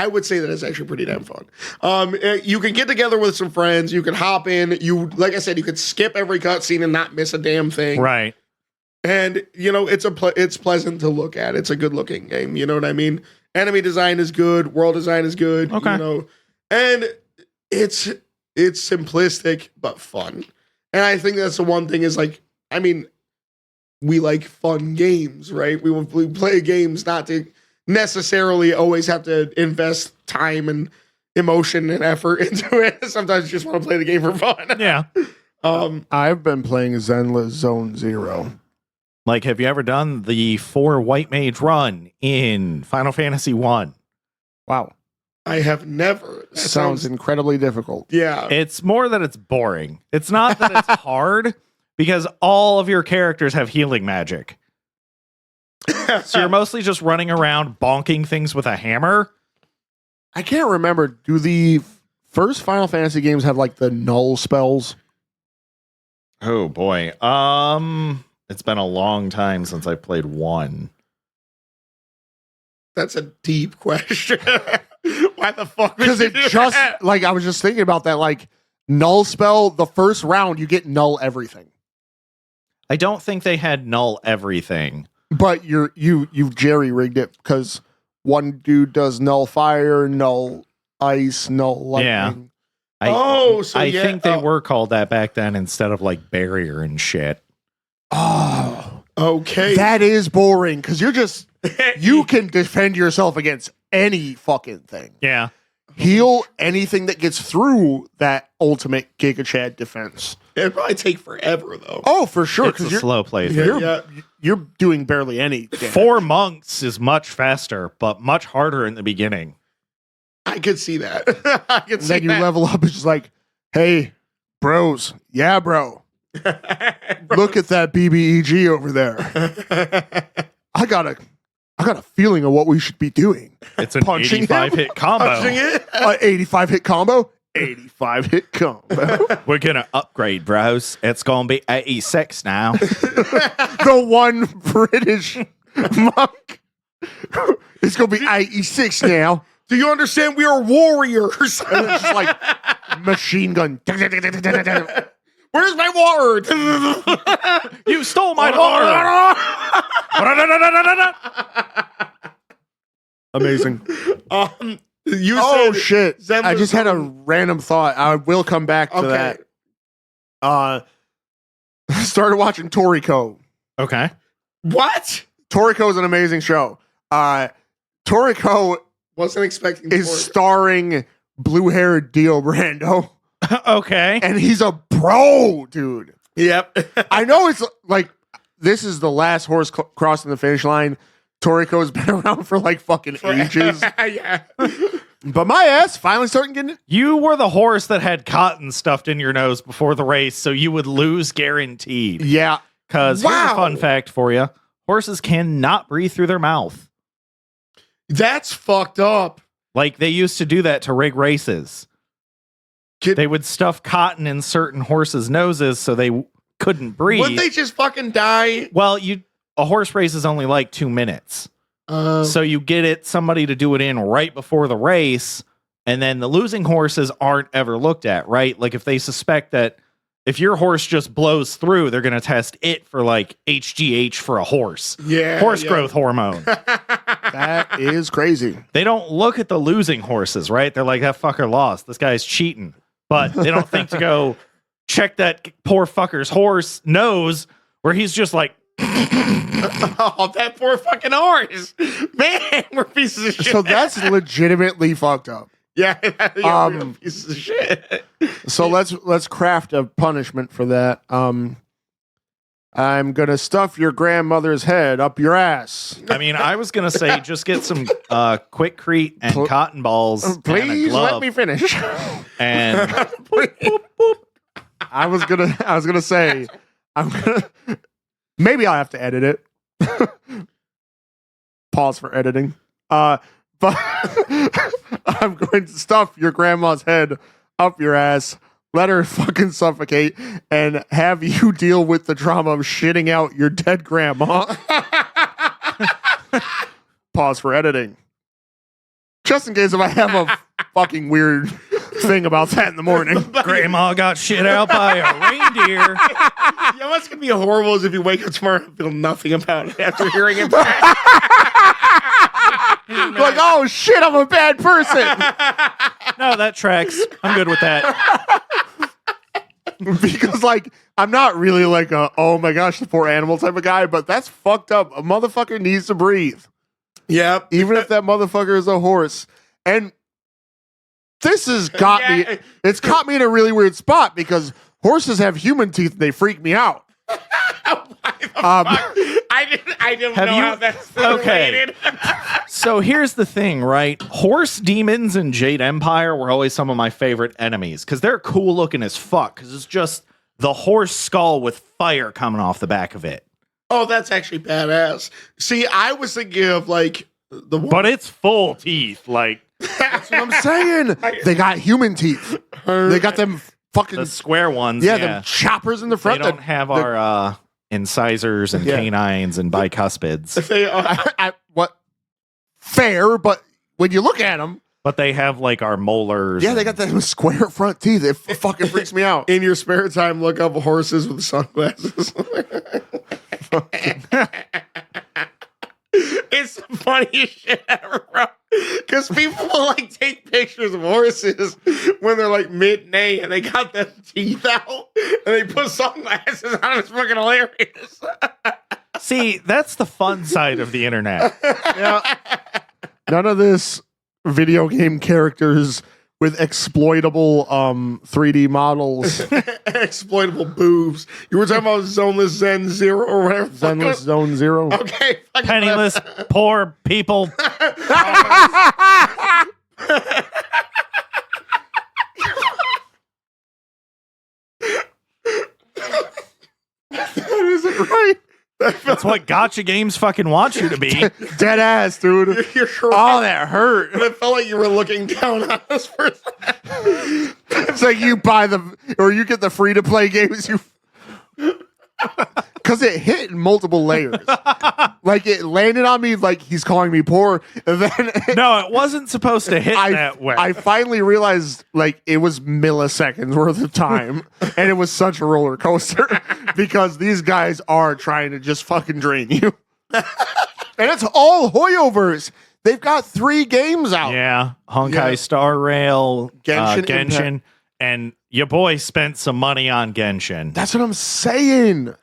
would say that it's actually pretty damn fun. You can get together with some friends. You can hop in. Like I said, you could skip every cutscene and not miss a damn thing.
Right.
And it's pleasant to look at. It's a good looking game. You know what I mean? Enemy design is good. World design is good.
Okay.
And it's simplistic but fun. And I think that's the one thing is we like fun games, right? We play games not to necessarily always have to invest time and emotion and effort into it. Sometimes you just want to play the game for fun.
Yeah.
I've been playing Zenless Zone Zero.
Like, have you ever done the 4 white mage run in Final Fantasy 1?
Wow.
I have never.
That sounds incredibly difficult.
Yeah.
It's more that it's boring. It's not that it's hard, because all of your characters have healing magic. So you're mostly just running around bonking things with a hammer.
I can't remember. Do the first Final Fantasy games have like the null spells?
Oh boy. It's been a long time since I played 1.
That's a deep question. Why the fuck?
Because it just like I was just thinking about that. Like null spell, the first round you get null everything.
I don't think they had null everything.
But you've jerry rigged it because one dude does null fire, null ice, null lightning.
I
yeah.
think they were called that back then instead of like barrier and shit.
Oh,
okay.
that is boring because you can defend yourself against any fucking thing.
Yeah.
Heal anything that gets through that ultimate Giga Chad defense.
It'd probably take forever though.
Oh, for sure.
It's a slow playthrough.
You're doing barely any damage.
4 monks is much faster, but much harder in the beginning.
I could see that. I could see
Then you
that.
level up. It's just like, hey, bros. Yeah, bro. Look at that BBEG over there. I got a feeling of what we should be doing.
It's an
Punching
85 hit combo.
Punching it?
85 hit combo. 85 hit combo.
We're gonna upgrade, bros. It's gonna be 86 now.
The one British monk. It's gonna be 86 now.
Do you understand? We are warriors.
And it's just like machine gun.
Where's my ward?
You stole my water.
Amazing.
You
Oh
said
shit!
Zenless
I just had a
Zone.
random thought. I will come back to
Okay.
that. Started watching Toriko.
Okay.
What?
Toriko is an amazing show. Toriko
Wasn't expecting
is
for it.
starring blue-haired Dio Brando,
Okay.
and he's a bro, dude.
Yep.
I know it's like this is the last horse crossing the finish line. Toriko's been around for like fucking ages,
Yeah.
but my ass finally starting getting it.
You were the horse that had cotton stuffed in your nose before the race, so you would lose guaranteed.
Yeah,
Because here's a
Wow.
fun fact for you. Horses cannot breathe through their mouth.
That's fucked up.
Like, they used to do that to rig races. They would stuff cotton in certain horses' noses so they couldn't breathe.
Wouldn't they just fucking die?
Well, a horse race is only like 2 minutes. So you get somebody to do it in right before the race, and then the losing horses aren't ever looked at, right? Like, if they suspect that if your horse just blows through, they're going to test it for like HGH for a horse.
Yeah.
Horse growth hormone.
that is crazy.
They don't look at the losing horses, right? They're like, that fucker lost. This guy's cheating. But they don't think to go check that poor fucker's horse nose where he's just like,
Oh, that poor fucking horse. Man, we're pieces of shit.
So that's legitimately fucked up.
yeah, we're pieces of shit.
So let's craft a punishment for that. I'm gonna stuff your grandmother's head up your ass.
I mean, I was going to say, just get some Quickcrete and cotton balls and a
Please
glove.
let me finish.
And
I was gonna say maybe I'll have to edit it. Pause for editing. But I'm going to stuff your grandma's head up your ass, let her fucking suffocate, and have you deal with the trauma of shitting out your dead grandma. Pause for editing. Just in case if I have a fucking weird thing about that in the morning.
Grandma got shit out by a reindeer.
You know what's gonna be horrible is if you wake up tomorrow and feel nothing about it after hearing it.
Like, oh shit, I'm a bad person.
No, that tracks. I'm good with that.
Because like I'm not really like a oh my gosh the poor animal type of guy, but that's fucked up. A motherfucker needs to breathe.
Yeah,
Even if that motherfucker is a horse. And this has got me. It's caught me in a really weird spot because horses have human teeth and they freak me out.
I didn't know how that's related.
So here's the thing, right? Horse demons in Jade Empire were always some of my favorite enemies because they're cool looking as fuck because it's just the horse skull with fire coming off the back of it.
Oh, that's actually badass. See, I was thinking of like the one.
But it's full teeth. Like,
That's what I'm saying. They got human teeth. They got them fucking
the square ones.
yeah, them choppers in the
They
Uh,
front.
don't have our incisors and
Yeah.
canines and bicuspids,
They are,
what? Fair, but when you look at them,
but they have like our molars.
yeah, they got them square front teeth. It fucking freaks me out.
in your spare time, look up horses with sunglasses. It's the funniest shit ever, bro. Because people will like take pictures of horses when they're like mid-neigh and they got them teeth out and they put sunglasses on. It's fucking hilarious.
See, that's the fun side of the internet.
Yeah. None of this video game characters with exploitable 3D models.
Exploitable boobs. You were talking about Zoneless Zen Zero or whatever.
Zenless Zone Zero.
Okay. fucking-
Penniless, poor people.
That isn't right.
That's what gotcha games fucking want you to be.
Dead ass, dude.
You're correct.
Oh, that hurt.
But it felt like you were looking down on us for a second.
It's like you buy the, or you get the free to play games. You, because it hit in multiple layers. Like it landed on me like he's calling me poor, and then
No, it wasn't supposed to hit that way.
I finally realized like it was milliseconds worth of time, and it was such a roller coaster because these guys are trying to just fucking drain you, and it's all Hoyoverse. They've got 3 games out.
Yeah, Honkai
Yeah.
Star Rail,
Genshin
Genshin, and your boy spent some money on Genshin.
That's what I'm saying.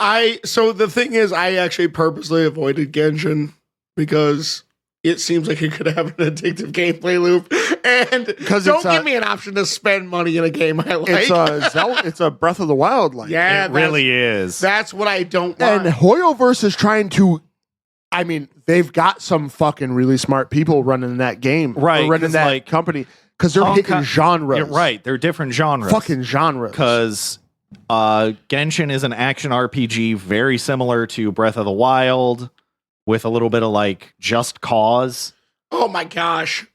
So the thing is, I actually purposely avoided Genshin because it seems like it could have an addictive gameplay loop. And don't give me an option to spend money in a game I like.
It's a Breath of the Wild like.
Yeah,
It really is.
That's what I don't want.
And Hoyoverse is trying to. I mean, they've got some fucking really smart people running that game,
Right,
or running
'cause,
that
like,
company, because they're hitting genres.
You're right. They're different genres.
Fucking genres.
Because Genshin is an action RPG very similar to Breath of the Wild with a little bit of like Just Cause.
Oh my gosh.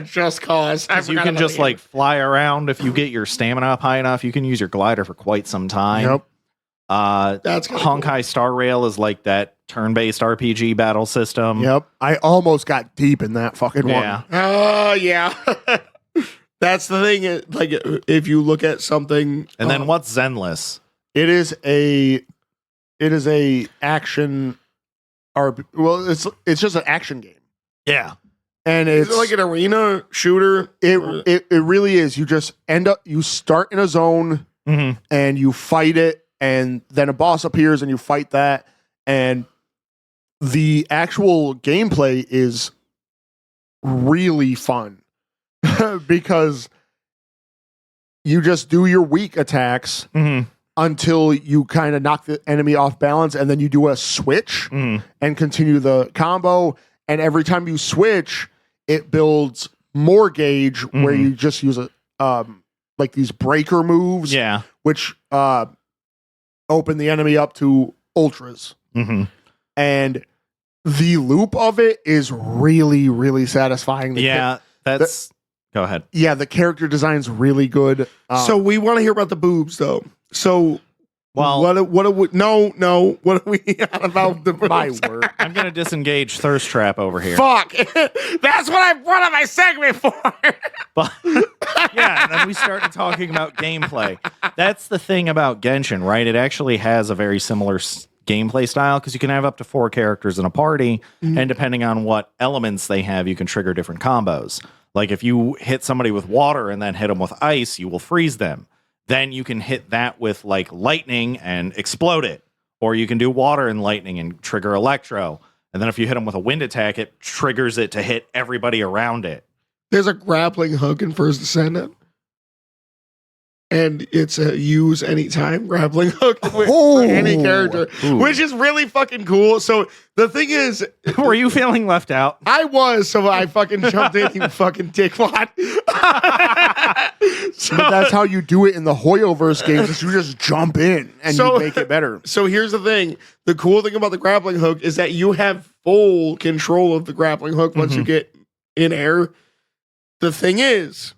Just Cause. I
'Cause you
forgot
can
about
just
the-
like fly around. If you get your stamina up high enough, you can use your glider for quite some time.
Yep.
That's kinda
Honkai Star Rail is like that turn-based RPG battle system.
Yep. I almost got deep in that fucking
Yeah.
one.
Oh, yeah. That's the thing. Like, if you look at something.
And then what's Zenless?
It is a action. Well, it's just an action game,
Yeah.
and
Is
it's
it like an arena shooter?
it really is. You just you start in a zone
Mm-hmm.
and you fight it, and then a boss appears and you fight that, and the actual gameplay is really fun because you just do your weak attacks
Mm-hmm.
until you kind of knock the enemy off balance, and then you do a switch
Mm-hmm.
and continue the combo, and every time you switch it builds more gauge where
Mhm.
you just use a like these breaker moves,
Yeah.
which open the enemy up to ultras.
Mm-hmm.
And the loop of it is really, really satisfying.
Yeah. That's. Go ahead.
Yeah, the character design's really good.
So we want to hear about the boobs, though. So
Well,
what are we? No. What are we on about?
My word.
I'm going to disengage Thirst Trap over here.
Fuck. That's what I brought up my segment for.
But yeah, and then we started talking about gameplay. That's the thing about Genshin, right? It actually has a very similar gameplay style because you can have up to 4 characters in a party, and depending on what elements they have, you can trigger different combos. Like if you hit somebody with water and then hit them with ice, you will freeze them. Then you can hit that with like lightning and explode it. Or you can do water and lightning and trigger electro. And then if you hit them with a wind attack, it triggers it to hit everybody around it.
There's a grappling hook in First Descendant. And it's a use anytime grappling hook for any character, which is really fucking cool. So the thing is,
were you feeling left out?
I was, so I fucking jumped in, you fucking dickwad.
But that's how you do it in the Hoyoverse games, is you just jump in and you make it better.
So here's the thing. The cool thing about the grappling hook is that you have full control of the grappling hook once you get in air. The thing is,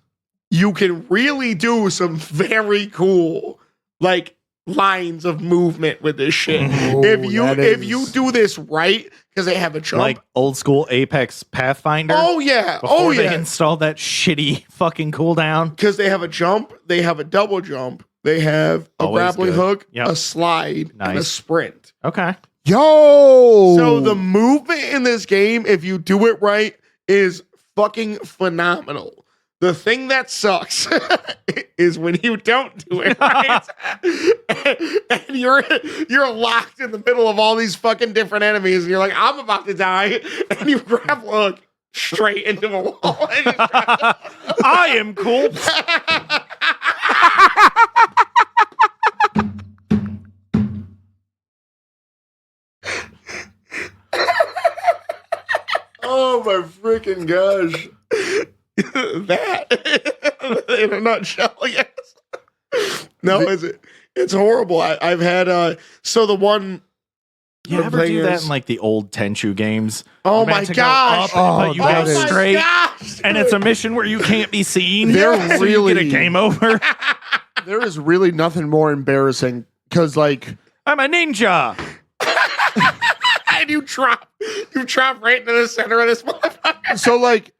you can really do some very cool, like, lines of movement with this shit. If you do this right, because they have a jump.
Like old school Apex Pathfinder?
Oh, yeah.
Before they installed that shitty fucking cooldown.
Because they have a jump, they have a double jump, they have a grappling hook, a slide, and a sprint.
Okay.
Yo!
So the movement in this game, if you do it right, is fucking phenomenal. The thing that sucks is when you don't do it right, and you're locked in the middle of all these fucking different enemies, and you're like, I'm about to die, and you grab hook straight into a wall.
I am cool.
Oh my freaking gosh. That in a nutshell, yes. No, it's horrible. I've had so the one
you ever do that in like the old Tenchu games?
Oh my gosh!
But you go straight, and it's a mission where you can't be seen.
They're really
you get a game over.
There is really nothing more embarrassing because, like,
I'm a ninja.
And you drop right into the center of this motherfucker.
So, like,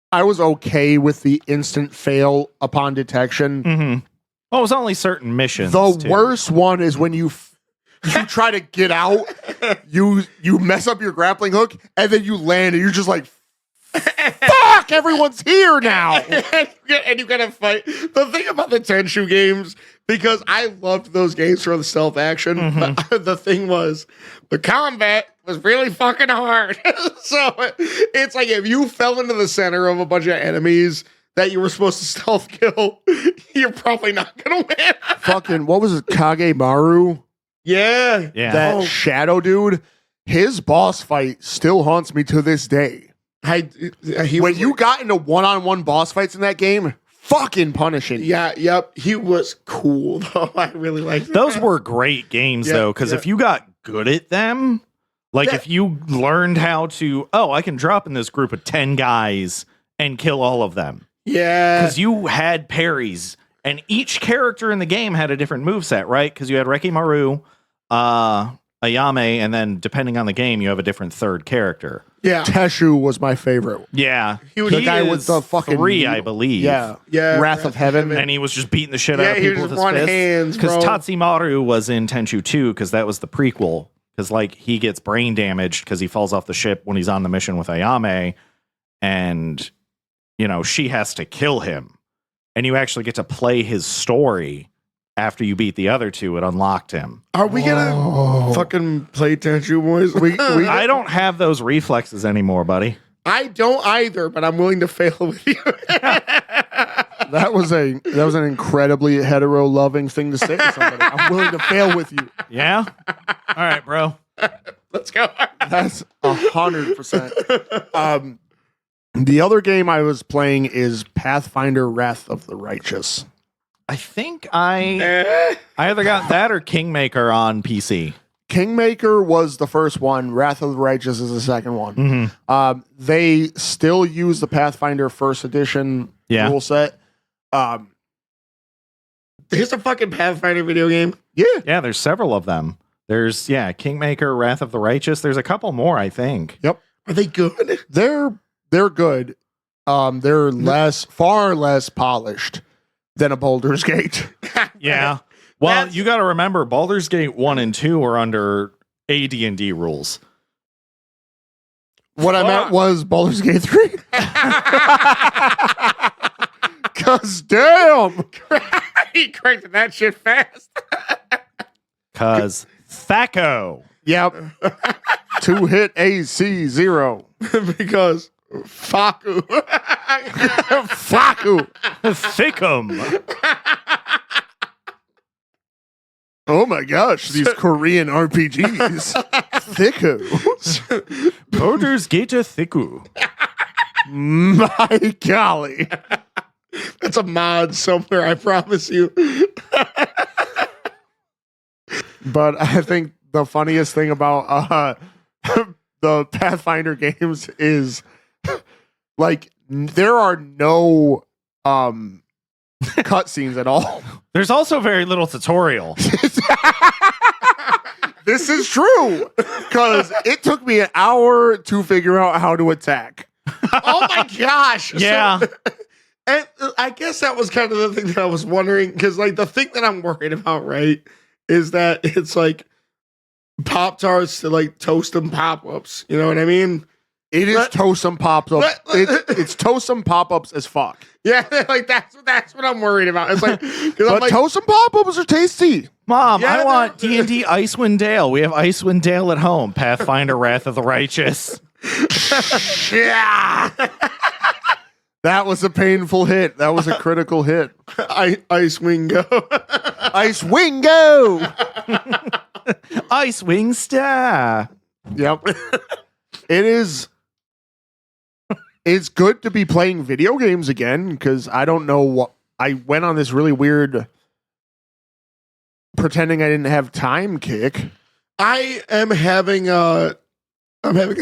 I was okay with the instant fail upon detection.
Mm-hmm. Well, it was only certain missions.
The worst one is when you try to get out, you mess up your grappling hook, and then you land, and you're just like, fuck, everyone's here now.
And you gotta fight. The thing about the Tenchu games, because I loved those games for the stealth action, but the thing was, the combat was really fucking hard. So it's like if you fell into the center of a bunch of enemies that you were supposed to stealth kill, you're probably not gonna win.
Fucking, what was it, Kagemaru?
Yeah.
That shadow dude, his boss fight still haunts me to this day. When you got into one-on-one boss fights in that game, fucking punishing.
Yeah, yep. He was cool, though. I really liked
those were great games, though, because if you got good at them, like if you learned how to, I can drop in this group of 10 guys and kill all of them.
Yeah.
Because you had parries, and each character in the game had a different moveset, right? Because you had Rekimaru, Ayame, and then depending on the game, you have a different third character.
Yeah.
Teshu was my favorite.
Yeah.
He was
the guy with the fucking
3, I believe.
Yeah. Wrath of Heaven.
And he was just beating the shit out of people with his fists.
Hands,
because Tatsimaru was in Tenchu 2, because that was the prequel. Because, like, he gets brain damaged because he falls off the ship when he's on the mission with Ayame. And, you know, she has to kill him. And you actually get to play his story after you beat the other two. It unlocked him.
Are we gonna fucking play Tenchu, boys?
I don't have those reflexes anymore, buddy.
I don't either, but I'm willing to fail with you.
That was an incredibly hetero loving thing to say to somebody. I'm willing to fail with you.
Yeah? All right, bro.
Let's go.
That's 100%. The other game I was playing is Pathfinder Wrath of the Righteous.
I think I either got that or Kingmaker on PC.
Kingmaker was the first one. Wrath of the Righteous is the second one. They still use the Pathfinder first edition rule set.
There's a fucking Pathfinder video game.
Yeah, there's several of them. There's Kingmaker, Wrath of the Righteous. There's a couple more, I think.
Yep.
Are they good?
They're good. They're far less polished than a Baldur's Gate.
Yeah. Well, you got to remember, Baldur's Gate 1 and 2 are under AD&D rules.
What I meant was Baldur's Gate 3. Cause damn,
He cranked that shit fast.
Cause Thaco.
Yep. 2-hit AC 0.
Because Faku.
Faku.
Thickum.
Oh my gosh, these Korean RPGs. Thicku.
Baldur's Gate Thicku.
My golly.
That's a mod somewhere, I promise you.
But I think the funniest thing about the Pathfinder games is like there are no cutscenes at all.
There's also very little tutorial.
This is true because it took me an hour to figure out how to attack.
Oh my gosh.
Yeah.
So, and I guess that was kind of the thing that I was wondering, because like the thing that I'm worried about, right, is that it's like Pop-Tarts to like toast and pop-ups. You know what I mean?
It is toast and pop-ups. It's toast and pop-ups as fuck.
Yeah, like that's what I'm worried about. It's like,
but
like,
toast and pop-ups are tasty.
Mom,
Yeah,
I want D&D Icewind Dale. We have Icewind Dale at home. Pathfinder Wrath of the Righteous.
yeah.
That was a painful hit. That was a critical hit.
Ice Wingo.
Ice Wingo.
Icewing Star.
Yep. It is. It's good to be playing video games again because I don't know what I went on this really weird pretending I didn't have time kick.
I am having a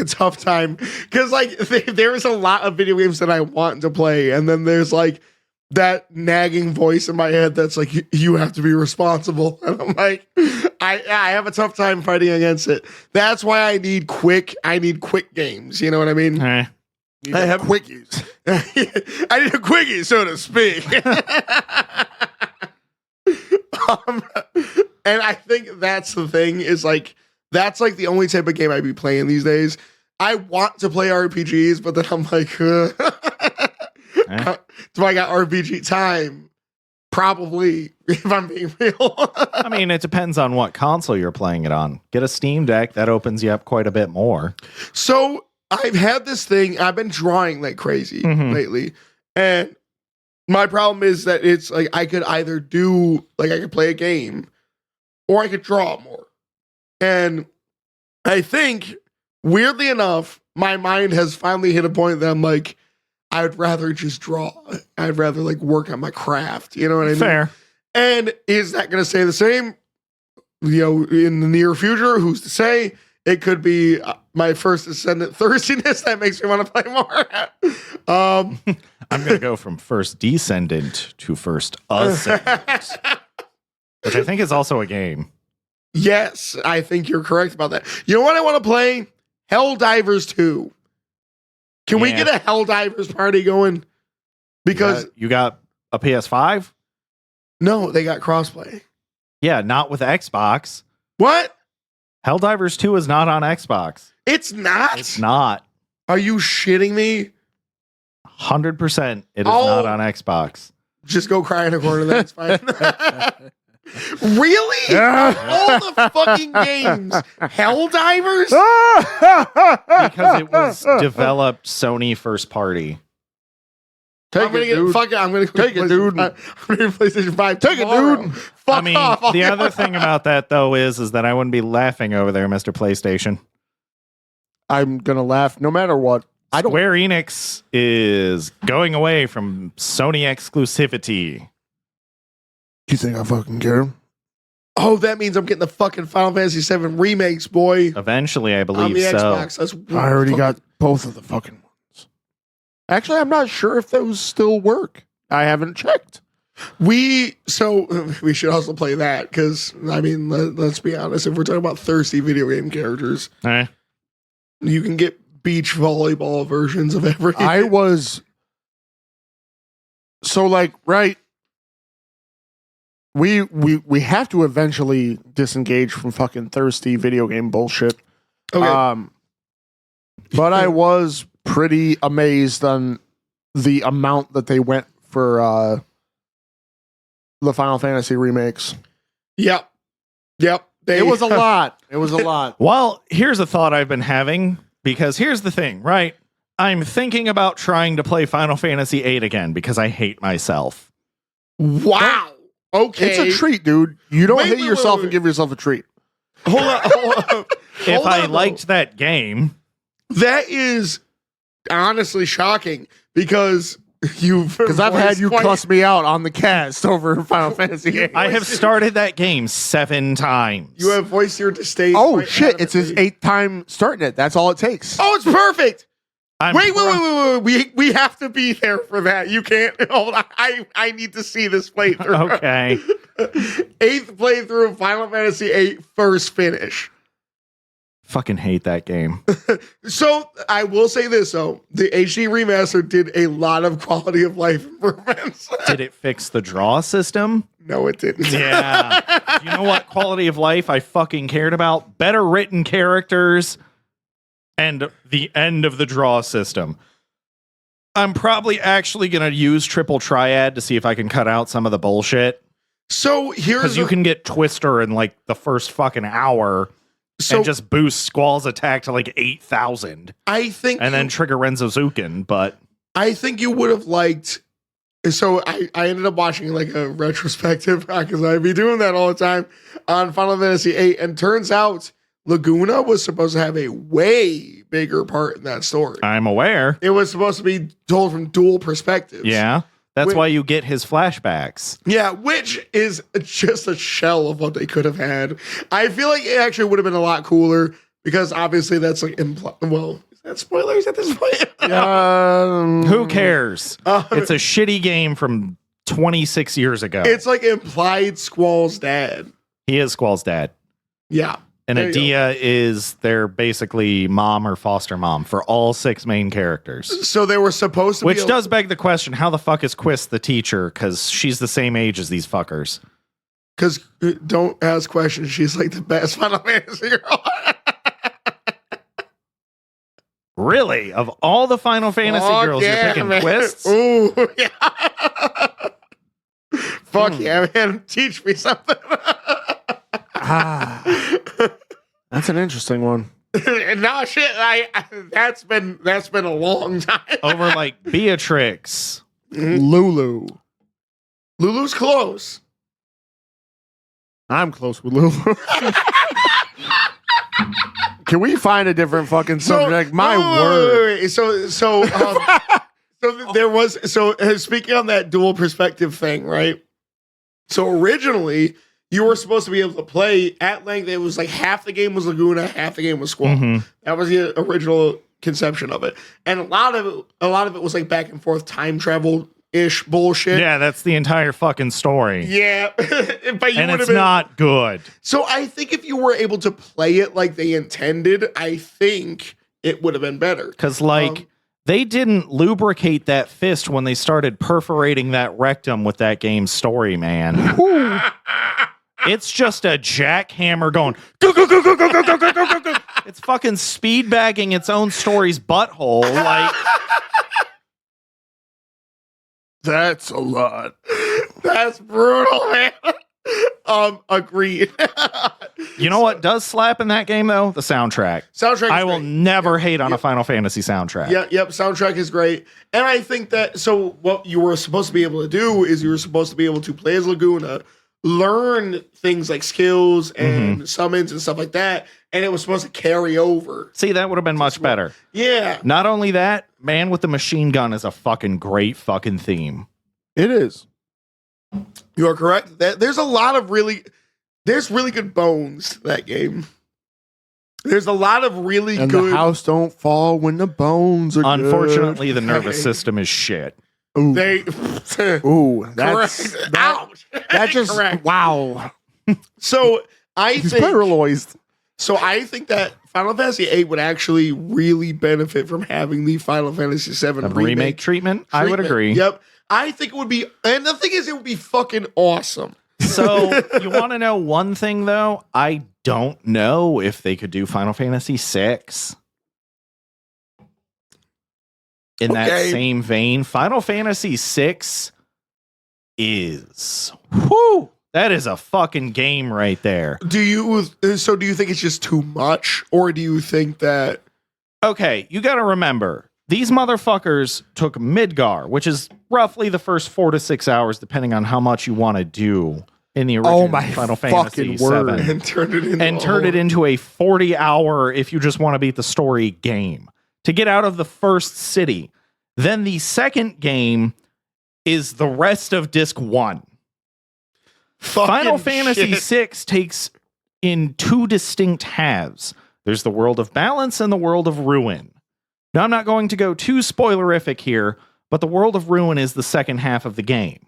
tough time because like there's a lot of video games that I want to play, and then there's like that nagging voice in my head that's like, you have to be responsible, and I'm like, I have a tough time fighting against it. That's why I need quick games. You know what I mean?
Eh.
I have quickies.
I need a quickie, so to speak. And I think that's the thing is like, that's like the only type of game I'd be playing these days. I want to play RPGs, but then I'm like, do I got RPG time? Probably, if I'm being real.
I mean, it depends on what console you're playing it on. Get a Steam Deck. That opens you up quite a bit more.
So I've had this thing. I've been drawing like crazy lately. And my problem is that it's like I could either do, like I could play a game or I could draw more. And I think, weirdly enough, my mind has finally hit a point that I'm like, I would rather just draw. I'd rather like work on my craft. You know what I mean?
Fair.
And is that going to stay the same? You know, in the near future, who's to say? It could be my first ascendant thirstiness that makes me want to play more.
I'm going to go from first descendant to first ascendant, which I think is also a game.
Yes, I think you're correct about that. You know what I want to play? Helldivers 2. Can we get a Helldivers party going? Because
you got a PS5?
No, they got crossplay.
Yeah, not with Xbox.
What?
Helldivers 2 is not on Xbox.
It's not?
It's not.
Are you shitting me?
100% it is not on Xbox.
Just go cry in a corner, that's fine. Really? All the fucking games. Helldivers?
Because it was developed Sony first party.
I'm gonna take it, dude. I'm gonna get PlayStation 5. Take it, dude. Fuck off.
The other thing about that though is that I wouldn't be laughing over there, Mr. PlayStation.
I'm gonna laugh no matter what.
Square Enix is going away from Sony exclusivity.
You think I fucking care?
Oh, that means I'm getting the fucking Final Fantasy VII remakes, boy.
Eventually, I believe
on the
so.
Xbox.
I already got both of the fucking ones. Actually, I'm not sure if those still work. I haven't checked.
We should also play that because I mean, let's be honest. If we're talking about thirsty video game characters, you can get beach volleyball versions of everything.
I was so like right. We have to eventually disengage from fucking thirsty video game bullshit.
Okay.
But I was pretty amazed on the amount that they went for the Final Fantasy remakes.
Yep.
It was a lot. It was a lot.
Well, here's a thought I've been having, because here's the thing, right? I'm thinking about trying to play Final Fantasy VIII again because I hate myself.
Wow. Okay.
It's a treat, dude. You don't hate yourself
wait.
and give yourself a treat.
Hold on.
If I liked that game.
That is honestly shocking because
I've had you cuss me out on the cast over Final Fantasy VIII.
I have started that game 7 times.
You have voiced your disdain.
Oh
quite
shit! It's his
adamantly.
8th time starting it. That's all it takes.
Oh, it's perfect.
I'm
Wait. We have to be there for that. You can't. Hold on. I need to see this playthrough.
Okay.
8th playthrough of Final Fantasy VIII first finish.
Fucking hate that game.
So I will say this though, the HD remaster did a lot of quality of life improvements.
Did it fix the draw system?
No, it didn't.
Yeah. You know what quality of life I fucking cared about? Better written characters and the end of the draw system. I'm probably actually going to use Triple Triad to see if I can cut out some of the bullshit.
So here's
Because you can get Twister in like the first fucking hour and just boost Squall's attack to like 8,000.
I think,
and then trigger Renzozuken, but
I think you would have liked. So I ended up watching like a retrospective because I'd be doing that all the time on Final Fantasy VIII, and turns out Laguna was supposed to have a way bigger part in that story.
I'm aware.
It was supposed to be told from dual perspectives.
Yeah. That's why you get his flashbacks.
Yeah, which is just a shell of what they could have had. I feel like it actually would have been a lot cooler because obviously that's like well, is that spoilers at this point?
Who cares? It's a shitty game from 26 years ago.
It's like implied Squall's dad.
He is Squall's dad.
Yeah.
And
There you
Adia is their basically mom or foster mom for all 6 main characters.
So they were supposed to
Which
be
does beg the question, how the fuck is Quist the teacher? Because she's the same age as these fuckers.
Because don't ask questions. She's like the best Final Fantasy girl.
Really? Of all the Final Fantasy girls, you're picking
man.
Quists?
Ooh, yeah. Fuck yeah, man. Teach me something.
That's an interesting one.
No shit. That's been a long time.
Over like Beatrix.
Lulu.
Lulu's close.
I'm close with Lulu. Can we find a different fucking subject? My word.
Wait. So there was speaking on that dual perspective thing, right? So originally you were supposed to be able to play at length. It was like half the game was Laguna, half the game was Squall.
Mm-hmm.
That was the original conception of it, and a lot of it was like back and forth time travel ish bullshit.
Yeah, that's the entire fucking story.
Yeah, but you
And
would
it's
have been
not good.
So I think if you were able to play it like they intended, I think it would have been better.
Because, like, they didn't lubricate that fist when they started perforating that rectum with that game's story, man. It's just a jackhammer going, go, go, go, go, go, go, go, go, go, go, go. It's fucking speed bagging its own story's butthole. Like,
That's a lot.
That's brutal, man. Agreed.
you know what does slap in that game, though? The soundtrack.
Soundtrack.
I will never hate on a Final Fantasy soundtrack.
Yep. Soundtrack is great. And I think that, so what you were supposed to be able to do is you were supposed to be able to play as Laguna, learn things like skills and summons and stuff like that, and it was supposed to carry over.
See, that would have been much better.
Yeah.
Not only that, Man with the Machine Gun is a fucking great fucking theme.
It is.
You are correct. There's a lot of really good bones to that game. There's a lot of really
And
good.
the house don't fall when the bones are
Unfortunately,
good.
the nervous system is shit.
Ooh.
Ooh,
That's
ouch.
that just
Correct.
wow.
So I
He's
think
paralyzed.
So I think that Final Fantasy VIII would actually really benefit from having the Final Fantasy VII
remake treatment. I would agree.
Yep. I think it would be, and the thing is, it would be fucking awesome.
So you want to know one thing though? I don't know if they could do Final Fantasy VI. In that same vein, Final Fantasy VI is that is a fucking game right there.
Do you think it's just too much, or do you think that?
Okay, you got to remember, these motherfuckers took Midgar, which is roughly the first 4 to 6 hours, depending on how much you want to do in the original Final Fantasy
word.
VII,
and turned it
into a 40-hour, if you just want to beat the story, game to get out of the first city. Then the second game is the rest of Disc 1. Final Fantasy VI takes in 2 distinct halves. There's the world of balance and the world of ruin. Now, I'm not going to go too spoilerific here, but the world of ruin is the second half of the game.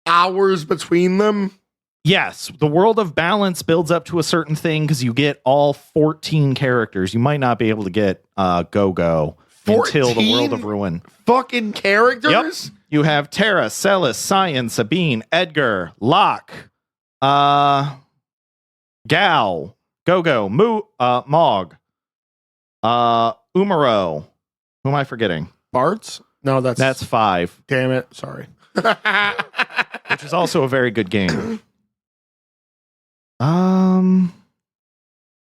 Hours between them?
Yes, the world of balance builds up to a certain thing because you get all 14 characters. You might not be able to get Go-Go until the world of ruin.
Fucking characters?
Yep. You have Terra, Celis, Cyan, Sabine, Edgar, Locke, Gao, Go-Go, Mog, Umaro. Who am I forgetting?
Bart's? No, that's
5.
Damn it. Sorry.
Which is also a very good game.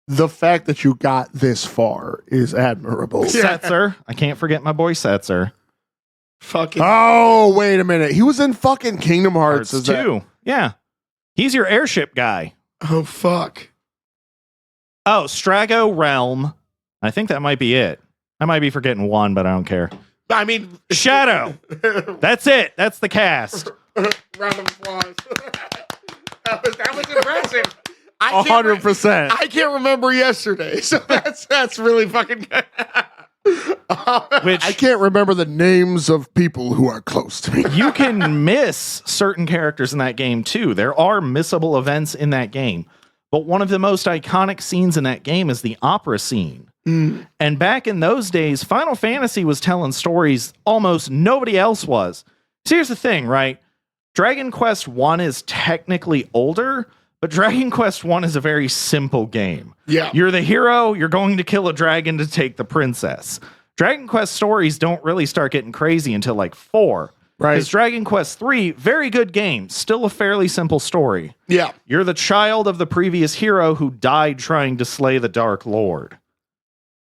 The fact that you got this far is admirable.
Seltzer. I can't forget my boy Seltzer.
Fucking.
Oh, wait a minute. He was in fucking Kingdom Hearts.
Hearts 2. Yeah. He's your airship guy.
Oh, fuck.
Oh, Strago Realm. I think that might be it. I might be forgetting one, but I don't care.
I mean,
Shadow. That's it. That's the cast.
Round of applause. that was impressive.
100%.
I can't remember yesterday, so that's really fucking good.
Which
I can't remember the names of people who are close to me.
you can miss certain characters in that game too. There are missable events in that game. But one of the most iconic scenes in that game is the opera scene. And back in those days, Final Fantasy was telling stories almost nobody else was. So here's the thing, right? Dragon Quest 1 is technically older, but Dragon Quest 1 is a very simple game.
Yeah.
You're the hero, you're going to kill a dragon to take the princess. Dragon Quest stories don't really start getting crazy until like 4.
Right.
Because Dragon Quest 3, very good game, still a fairly simple story.
Yeah.
You're the child of the previous hero who died trying to slay the Dark Lord.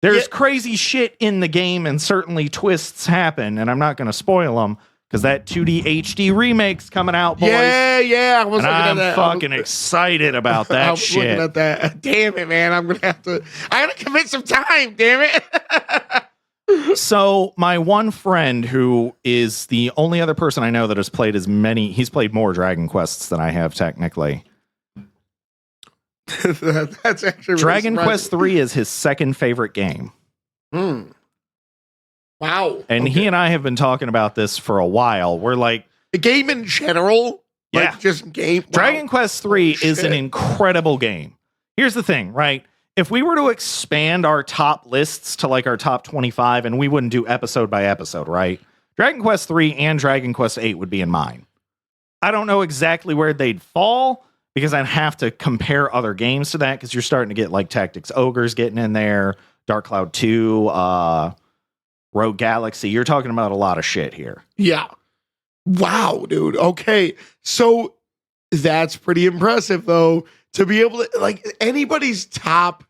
There's crazy shit in the game, and certainly twists happen, and I'm not going to spoil them, because that 2D HD remake's coming out, boys.
Yeah. I was
And
looking
I'm
at that.
fucking excited about that
I was
shit.
looking at that. Damn it, man. I gotta commit some time, damn it.
So my one friend, who is the only other person I know that has played he's played more Dragon Quests than I have technically.
That's actually really
Dragon
surprising.
Quest 3 is his second favorite game.
Wow.
And he and I have been talking about this for a while. We're like,
the game in general,
Yeah.
like just game.
Dragon Quest 3 is an
shit.
incredible game. Here's the thing, right? If we were to expand our top lists to like our top 25, and we wouldn't do episode by episode, right? Dragon Quest 3 and Dragon Quest 8 would be in mine. I don't know exactly where they'd fall, because I'd have to compare other games to that, because you're starting to get like Tactics Ogres getting in there, Dark Cloud 2, Rogue Galaxy. You're talking about a lot of shit here.
Yeah. Wow, dude. Okay. So that's pretty impressive, though, to be able to, like, anybody's top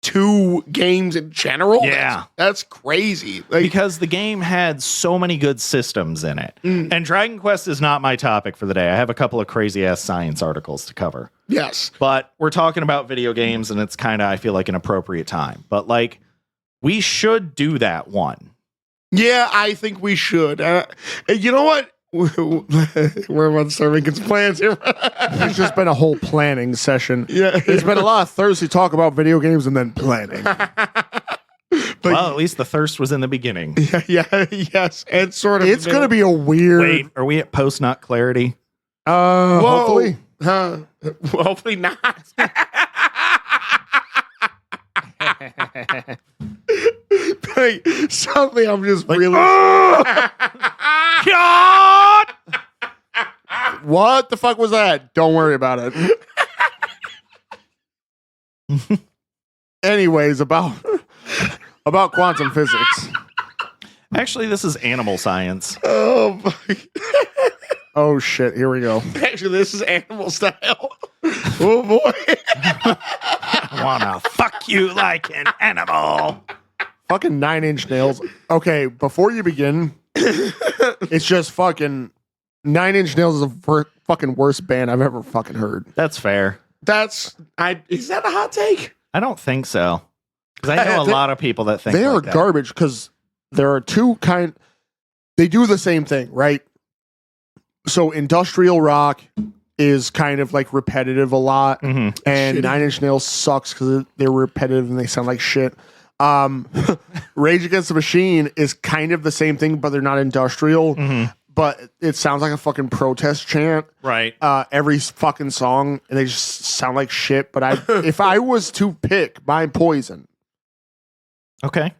2 games in general.
Yeah.
That's crazy. Like,
Because the game had so many good systems in it. And Dragon Quest is not my topic for the day. I have a couple of crazy ass science articles to cover.
yes.
But we're talking about video games, and it's kind of, I feel like, an appropriate time. But like, we should do that one.
Yeah, I think we should. You know what? We're about to start making some plans here.
It's just been a whole planning session.
Yeah.
It's been a lot of Thursday talk about video games and then planning.
But
Well, at least the thirst was in the beginning.
yes, and sort of.
It's going to be a weird.
Wait, are we at post nut clarity?
Hopefully.
Huh? Hopefully not. Like, suddenly I'm just really.
God!
What the fuck was that? Don't worry about it. Anyways, about quantum physics.
Actually, this is animal science.
Oh my.
Oh shit, here we go.
Actually, this is animal style. Oh boy.
I wanna fuck you like an animal.
Fucking 9 Inch Nails. Okay, before you begin, it's just fucking 9 Inch Nails is the fucking worst band I've ever fucking heard.
That's fair.
Is that a hot take?
I don't think so. Because I know a lot of people that think
they are
like that.
garbage because there are two kind. They do the same thing, right? So industrial rock is kind of like repetitive a lot,
Mhm.
and
Shitty.
9 Inch Nails sucks because they're repetitive and they sound like shit. Rage Against the Machine is kind of the same thing, but they're not industrial.
Mhm.
But it sounds like a fucking protest chant.
Right.
Every fucking song, and they just sound like shit. But if I was to pick my poison,
Okay.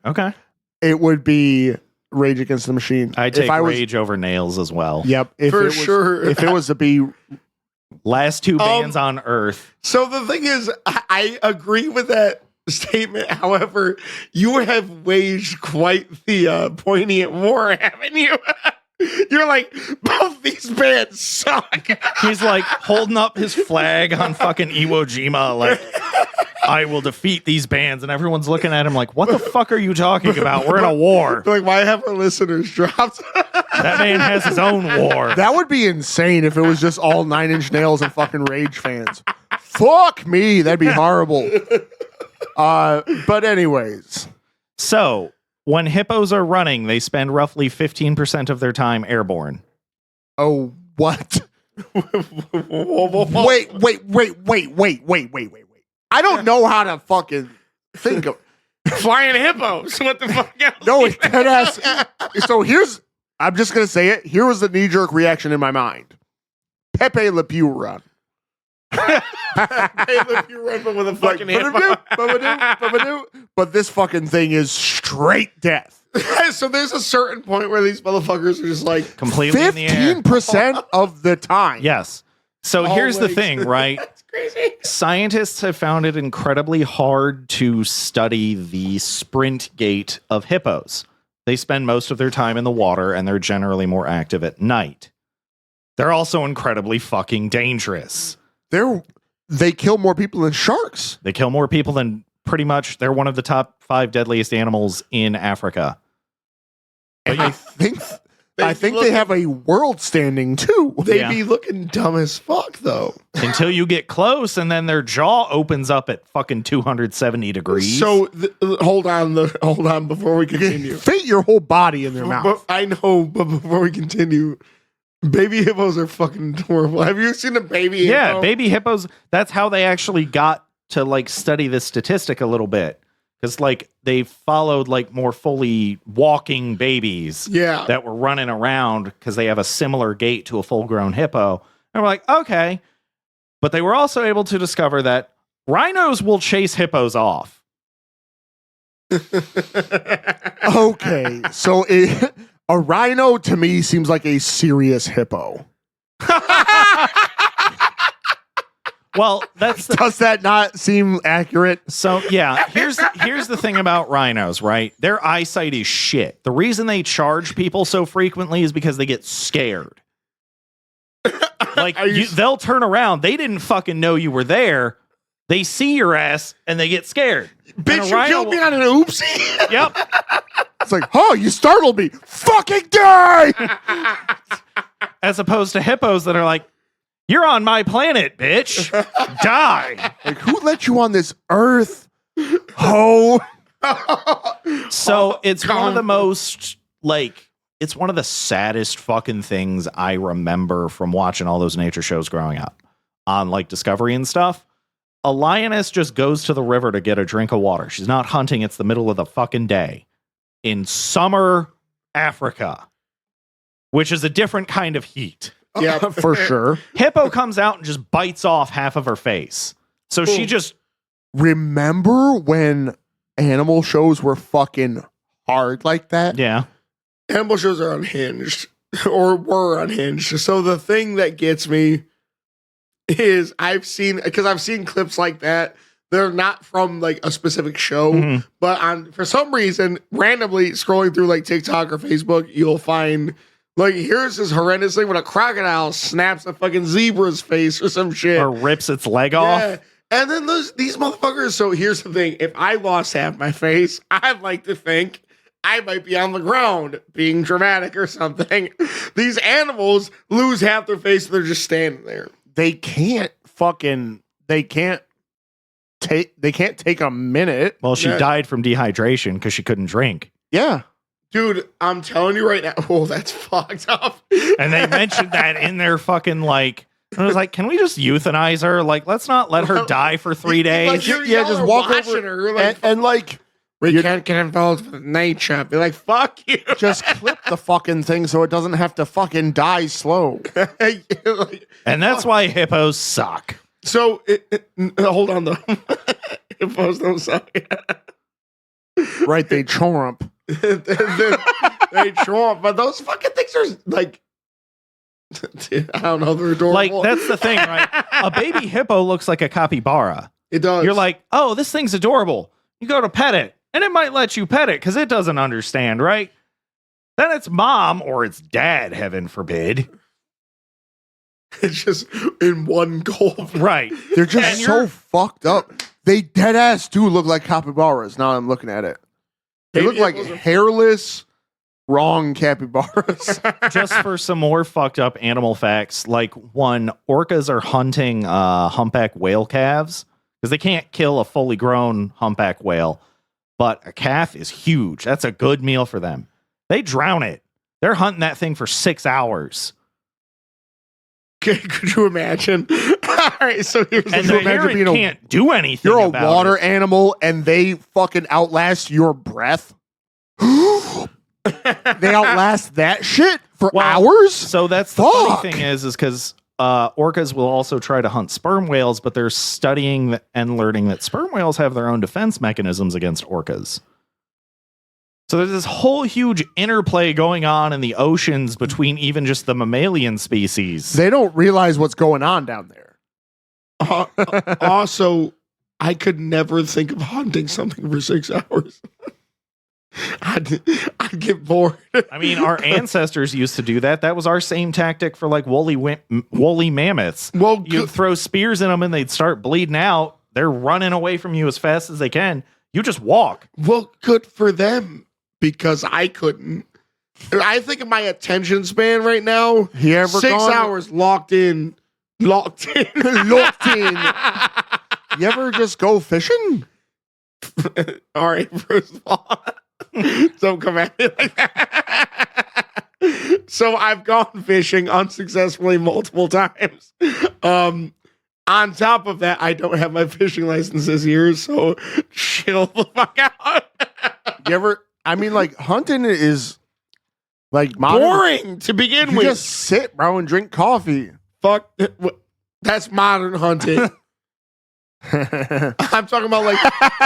it would be Rage Against the Machine.
I take
if I was,
Rage over Nails as well.
Yep,
For sure.
If it was to be,
Last two bands on Earth.
So the thing is, I agree with that statement. However, you have waged quite the poignant war, haven't you? You're like, both these bands suck.
He's like holding up his flag on fucking Iwo Jima, like, I will defeat these bands. And everyone's looking at him like, what the fuck are you talking about? We're in a war.
Like, why have our listeners dropped?
That man has his own war.
that would be insane if it was just all 9 Inch Nails and fucking Rage fans. Fuck me, that'd be horrible. But anyways,
So, when hippos are running, they spend roughly 15% of their time airborne.
oh what? Wait. I don't know how to fucking think of.
Flying hippos. What the fuck else?
No, it's dead ass. So I'm just gonna say it. Here was the knee jerk reaction in my mind. Pepe Le Pew run.
Hey, look, you're running with a fucking hippo.
But this fucking thing is straight death.
So there's a certain point where these motherfuckers are just like,
Completely in the air.
15% of the time.
Yes. So here's the
Always.
thing, right?
that's crazy.
Scientists have found it incredibly hard to study the sprint gait of hippos. They spend most of their time in the water and they're generally more active at night. They're also incredibly fucking dangerous.
They kill more people than sharks.
They kill more people than pretty much, they're one of the top 5 deadliest animals in Africa.
And I think they have a world standing too.
They
Yeah.
be looking dumb as fuck, though.
Until you get close and then their jaw opens up at fucking 270 degrees.
So hold on before we continue.
Fit your whole body in their mouth.
But I know, but before we continue, baby hippos are fucking horrible. Have you seen a baby hippo?
yeah, baby hippos, that's how they actually got to like study this statistic a little bit. Because like they followed like more fully walking babies
Yeah.
that were running around because they have a similar gait to a full-grown hippo. And we're like, okay. But they were also able to discover that rhinos will chase hippos off.
Okay, so a rhino to me seems like a serious hippo.
Well, that's the,
Does that not seem accurate?
so yeah. Here's the thing about rhinos, right? Their eyesight is shit. The reason they charge people so frequently is because they get scared. Like they'll turn around. They didn't fucking know you were there. They see your ass and they get scared.
Bitch, you killed me on an oopsie.
Yep.
It's like, oh, you startled me. Fucking die!
As opposed to hippos that are like, you're on my planet, bitch. Die.
Like, who let you on this earth? Ho!
So it's one of the most, like, it's one of the saddest fucking things I remember from watching all those nature shows growing up on, like, Discovery and stuff. a lioness just goes to the river to get a drink of water. She's not hunting. It's the middle of the fucking day in summer Africa, which is a different kind of heat.
Yeah,
For sure.
Hippo comes out and just bites off half of her face. So she just,
Remember when animal shows were fucking hard like that?
yeah.
Animal shows are unhinged or were unhinged. So the thing that gets me is I've seen clips like that. They're not from like a specific show,
Mhm.
but for some reason, randomly scrolling through like TikTok or Facebook, you'll find like here's this horrendous thing when a crocodile snaps a fucking zebra's face or some shit.
Or rips its leg off.
And then these motherfuckers. So here's the thing: if I lost half my face, I'd like to think I might be on the ground being dramatic or something. These animals lose half their face; they're just standing there.
They can't take a minute.
Well, she
Yeah.
died from dehydration because she couldn't drink.
Yeah.
Dude, I'm telling you right now. Oh, that's fucked up.
And they mentioned that in their fucking like, I was like, can we just euthanize her? Like, let's not let her die for 3 days.
Like,
Yeah,
y'all
just
are
walk
watching
over
her, like,
and like
we can't get involved with nature. Be like, fuck you.
just clip the fucking thing so it doesn't have to fucking die slow.
Like,
And that's why hippos suck.
so, hold on though. Hippos don't suck.
Right, they chomp.
They trump, but those fucking things are like, I don't know, they're adorable.
Like, that's the thing, right? A baby hippo looks like a capybara.
It does.
You're like, oh, this thing's adorable. You go to pet it, and it might let you pet it because it doesn't understand, right? Then its mom or its dad, heaven forbid.
it's just in one gulp.
Right.
They're
And
just so
you're-
fucked up. They dead ass do look like capybaras. Now I'm looking at it. They look
Baby
like
hippos are-
hairless, wrong capybaras.
Just for some more fucked up animal facts, like one, orcas are hunting humpback whale calves because they can't kill a fully grown humpback whale, but a calf is huge. That's a good meal for them. They drown it. They're hunting that thing for 6 hours.
Could you imagine? All right, so here's
And
the
the
thing.
imagine
parent
being a-
can't do anything.
You're a
about
water
it.
animal and they fucking outlast your breath. They outlast that shit for
Well,
hours?
So that's the
Fuck.
funny thing is because orcas will also try to hunt sperm whales, but they're studying and learning that sperm whales have their own defense mechanisms against orcas. So there's this whole huge interplay going on in the oceans between even just the mammalian species.
They don't realize what's going on down there.
Also, I could never think of hunting something for 6 hours. I'd get bored.
I mean, our ancestors used to do that. That was our same tactic for like woolly mammoths.
Well,
You throw spears in them and they'd start bleeding out. They're running away from you as fast as they can. You just walk.
well, good for them because I couldn't. I think of my attention span right now.
You ever
6
gone-
hours locked in.
Locked in. You ever just go fishing?
All right, first of all, don't come at me like that. So I've gone fishing unsuccessfully multiple times. On top of that, I don't have my fishing license this year, so chill the fuck out.
You ever? I mean, like hunting is like modern.
Boring to begin
You
with.
just sit, bro, and drink coffee.
Fuck. That's modern hunting. I'm talking about like,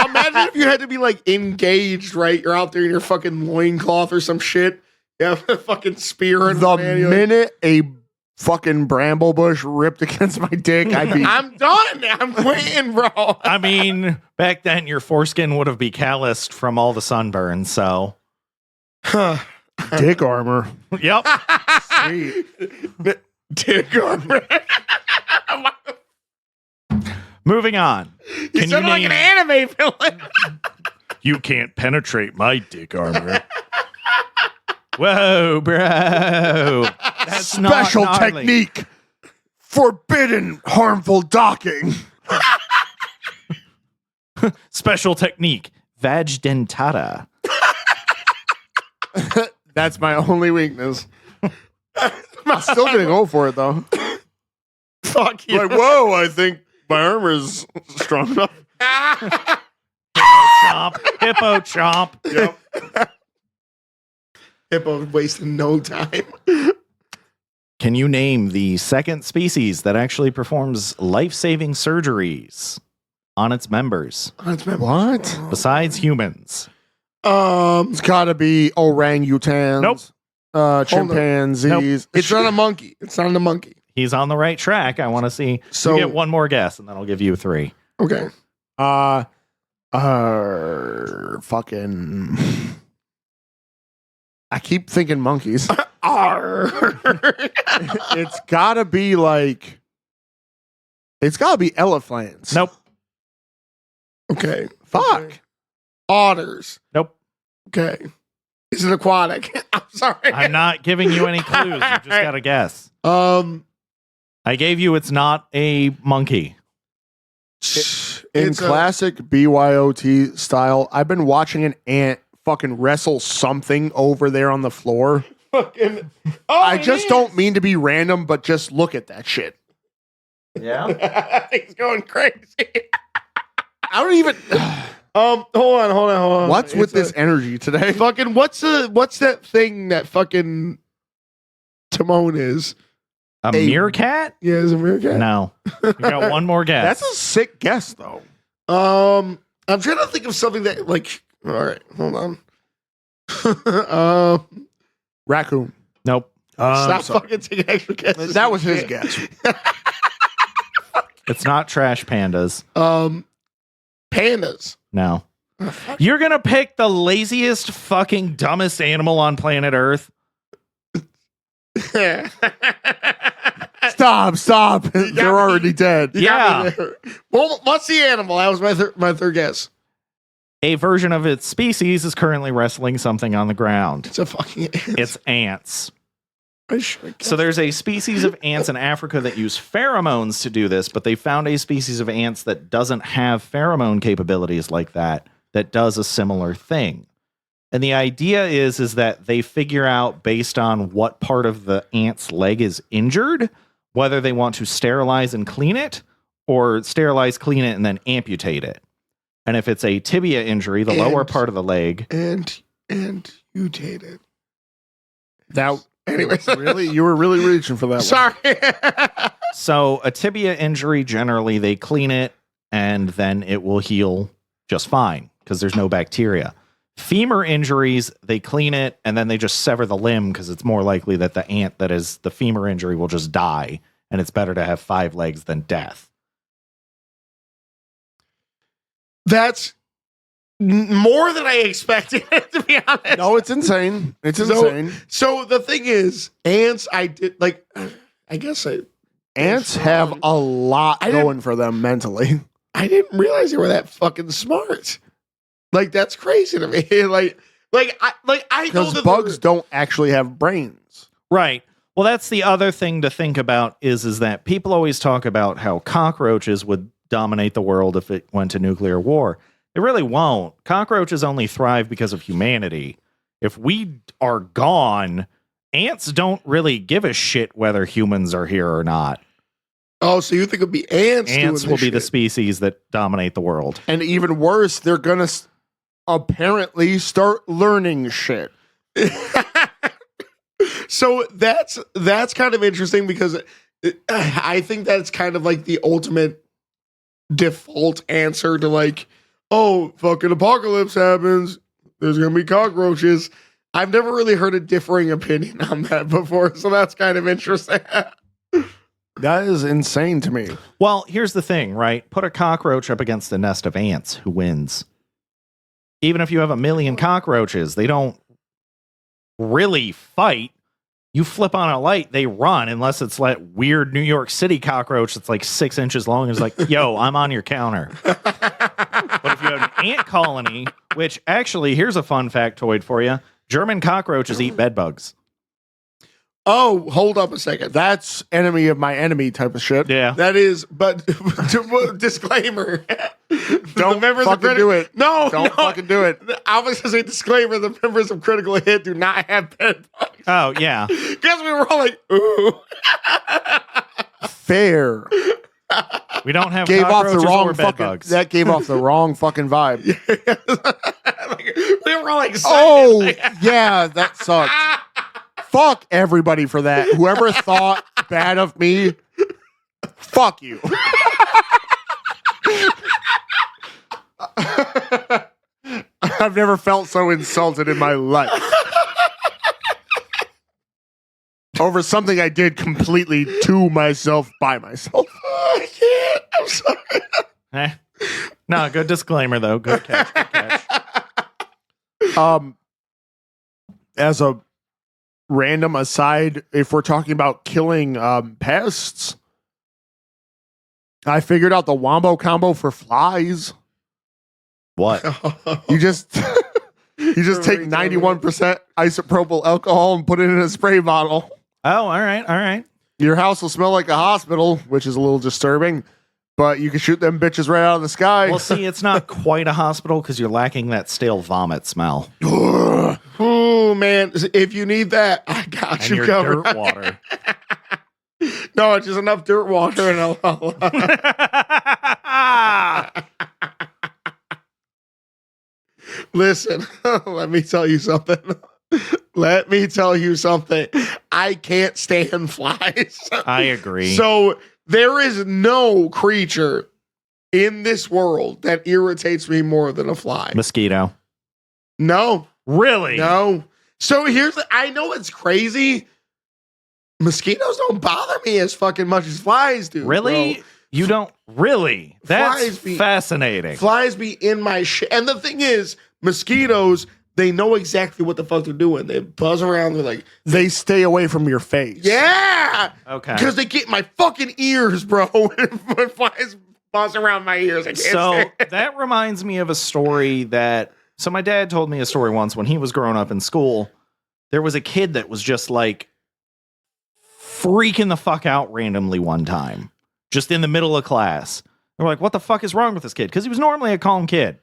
imagine if you had to be like engaged, right? You're out there in your fucking loincloth or some shit. You have a fucking spear in
The
one hand, you're like,
minute a fucking bramble bush ripped against my dick, I'd be.
I'm done. I'm quitting, bro.
I mean, back then your foreskin would have been calloused from all the sunburn. So,
dick armor.
yep.
Sweet.
Dick armor.
Moving on.
You
Can
sound
you
like
name-
an anime villain.
You can't penetrate my dick armor. Whoa, bro. That's not
Special
gnarly.
technique. Forbidden harmful docking.
Special technique. Vag dentata.
That's my only weakness. I'm still gonna go for it though.
Fuck you.
Like, whoa, I think My armor's strong enough.
Hippo chomp.
Yep.
Hippo wasting no time.
Can you name the second species that actually performs life-saving surgeries on its members
What?
besides humans?
It's got to be orangutans.
Nope.
Chimpanzees.
Nope.
It's not a monkey. It's not a monkey.
He's on the right track. I want to see.
So-
you get one more guess, and then I'll give you 3.
Okay.
Fucking. I keep thinking monkeys. It's gotta be like. It's gotta be elephants.
Nope.
Okay.
Fuck.
Okay. Otters.
Nope.
Okay. Is it aquatic? I'm sorry.
I'm not giving you any clues. You just got to guess. I gave you it's not a monkey.
In
It's a-
classic BYOT style, I've been watching an ant fucking wrestle something over there on the floor.
fucking.
I just don't mean to be random, but just look at that shit.
Yeah.
He's going crazy.
I don't even.
Hold on.
What's with
It's
this energy today?
fucking? What's that thing that fucking Timon is?
A meerkat?
Yeah, is it a meerkat?
No. You got one more guess.
That's a sick guess, though.
I'm trying to think of something that like. All right, hold on.
Raccoon.
Nope.
Stop
sorry.
fucking taking extra guesses.
That was his
Shit.
guess.
It's not trash pandas.
Pandas.
No. You're going to pick the laziest, fucking dumbest animal on planet Earth?
Stop. They're already dead.
Yeah.
Well, what's the animal? That was my third guess.
A version of its species is currently wrestling something on the ground.
It's a fucking.
It's ants.
I should
So there's a species of ants in Africa that use pheromones to do this, but they found a species of ants that doesn't have pheromone capabilities like that does a similar thing. And the idea is that they figure out based on what part of the ant's leg is injured, whether they want to sterilize and clean it or sterilize, clean it, and then amputate it. And if it's a tibia injury, the lower part of the leg.
And you did it.
That.
Anyways,
Really? You were really reaching for that
sorry.
So a tibia injury, generally they clean it and then it will heal just fine because there's no bacteria. Femur injuries, they clean it and then they just sever the limb because it's more likely that the ant that is the femur injury will just die, and it's better to have 5 legs than death.
That's more than I expected, to be honest.
one. No, it's insane. It's insane.
So the thing is, ants, I guess
Ants have a lot
I didn't-
going for them mentally.
I didn't realize they were that fucking smart. Like, that's crazy to me. I know
Because
that
bugs don't actually have brains.
Right. Well, that's the other thing to think about is that people always talk about how cockroaches would dominate the world if it went to nuclear war. It really won't. Cockroaches only thrive because of humanity. If we are gone, ants don't really give a shit whether humans are here or not.
Oh, so you think it'll be ants?
Ants
doing
will
this
be the
shit.
species that dominate the world.
And even worse, they're going to apparently start learning shit.
So that's kind of interesting because I think that's kind of like the ultimate default answer to like, oh, fucking apocalypse happens. There's going to be cockroaches. I've never really heard a differing opinion on that before. So that's kind of interesting.
That is insane to me.
Well, here's the thing, right? Put a cockroach up against a nest of ants. Who wins? Even if you have 1 million cockroaches, they don't really fight. You flip on a light, they run, unless it's like weird New York City cockroach that's like 6 inches long and is like, yo, I'm on your counter. But if you have an ant colony, which actually, here's a fun factoid for you. German cockroaches eat bed bugs.
Oh, hold up a second.
That's enemy of my enemy type of shit.
Yeah.
That is, but disclaimer.
Don't fucking do it.
No,
Don't fucking do it.
I was going to say disclaimer. The members of Critical Hit do not have bed bugs.
Oh, yeah.
Because we were all like, ooh.
Fair.
We don't have
Gave off the
cockroaches
wrong
or bed
fucking.
bugs.
That gave off the wrong fucking vibe.
We were all excited.
Oh yeah, that sucked. Fuck everybody for that. Whoever thought bad of me, fuck you. I've never felt so insulted in my life. Over something I did completely to myself by myself.
I can't. I'm sorry.
No, good disclaimer though. Good catch. Good catch.
As a random aside, if we're talking about killing pests, I figured out the wombo combo for flies.
What?
You just take 91% isopropyl alcohol and put it in a spray bottle.
Oh, all right, all right.
Your house will smell like a hospital, which is a little disturbing, but you can shoot them bitches right out of the sky.
Well, see, it's not quite a hospital because you're lacking that stale vomit smell
Oh man, if you need that, I got
and
you
your
covered.
dirt water.
No, it's just enough dirt water and Listen, let me tell you something. Let me tell you something. I can't stand flies.
I agree.
So there is no creature in this world that irritates me more than a fly.
Mosquito.
No,
Really?
no. So I know it's crazy. Mosquitoes don't bother me as fucking much as flies do.
Really?
Bro.
You don't really? That's
Flies be-
fascinating.
Flies be in my shit. And the thing is, mosquitoes, they know exactly what the fuck they're doing. They buzz around. They're like,
They stay away from your face.
yeah.
Okay.
Because they get my fucking ears, bro. When flies buzz around my ears, I can't
So
stand it.
that reminds me of a story so my dad told me a story once when he was growing up in school. There was a kid that was just like freaking the fuck out randomly one time, just in the middle of class. They're like, what the fuck is wrong with this kid? Because he was normally a calm kid.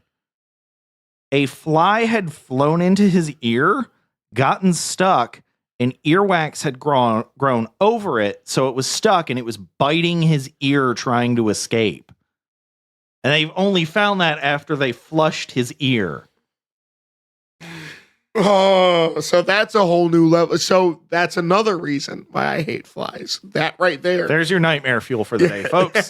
A fly had flown into his ear, gotten stuck, and earwax had grown over it, so it was stuck and it was biting his ear trying to escape. And they've only found that after they flushed his ear.
Oh, so that's a whole new level. So that's another reason why I hate flies. That right there.
There's your nightmare fuel for the day, folks.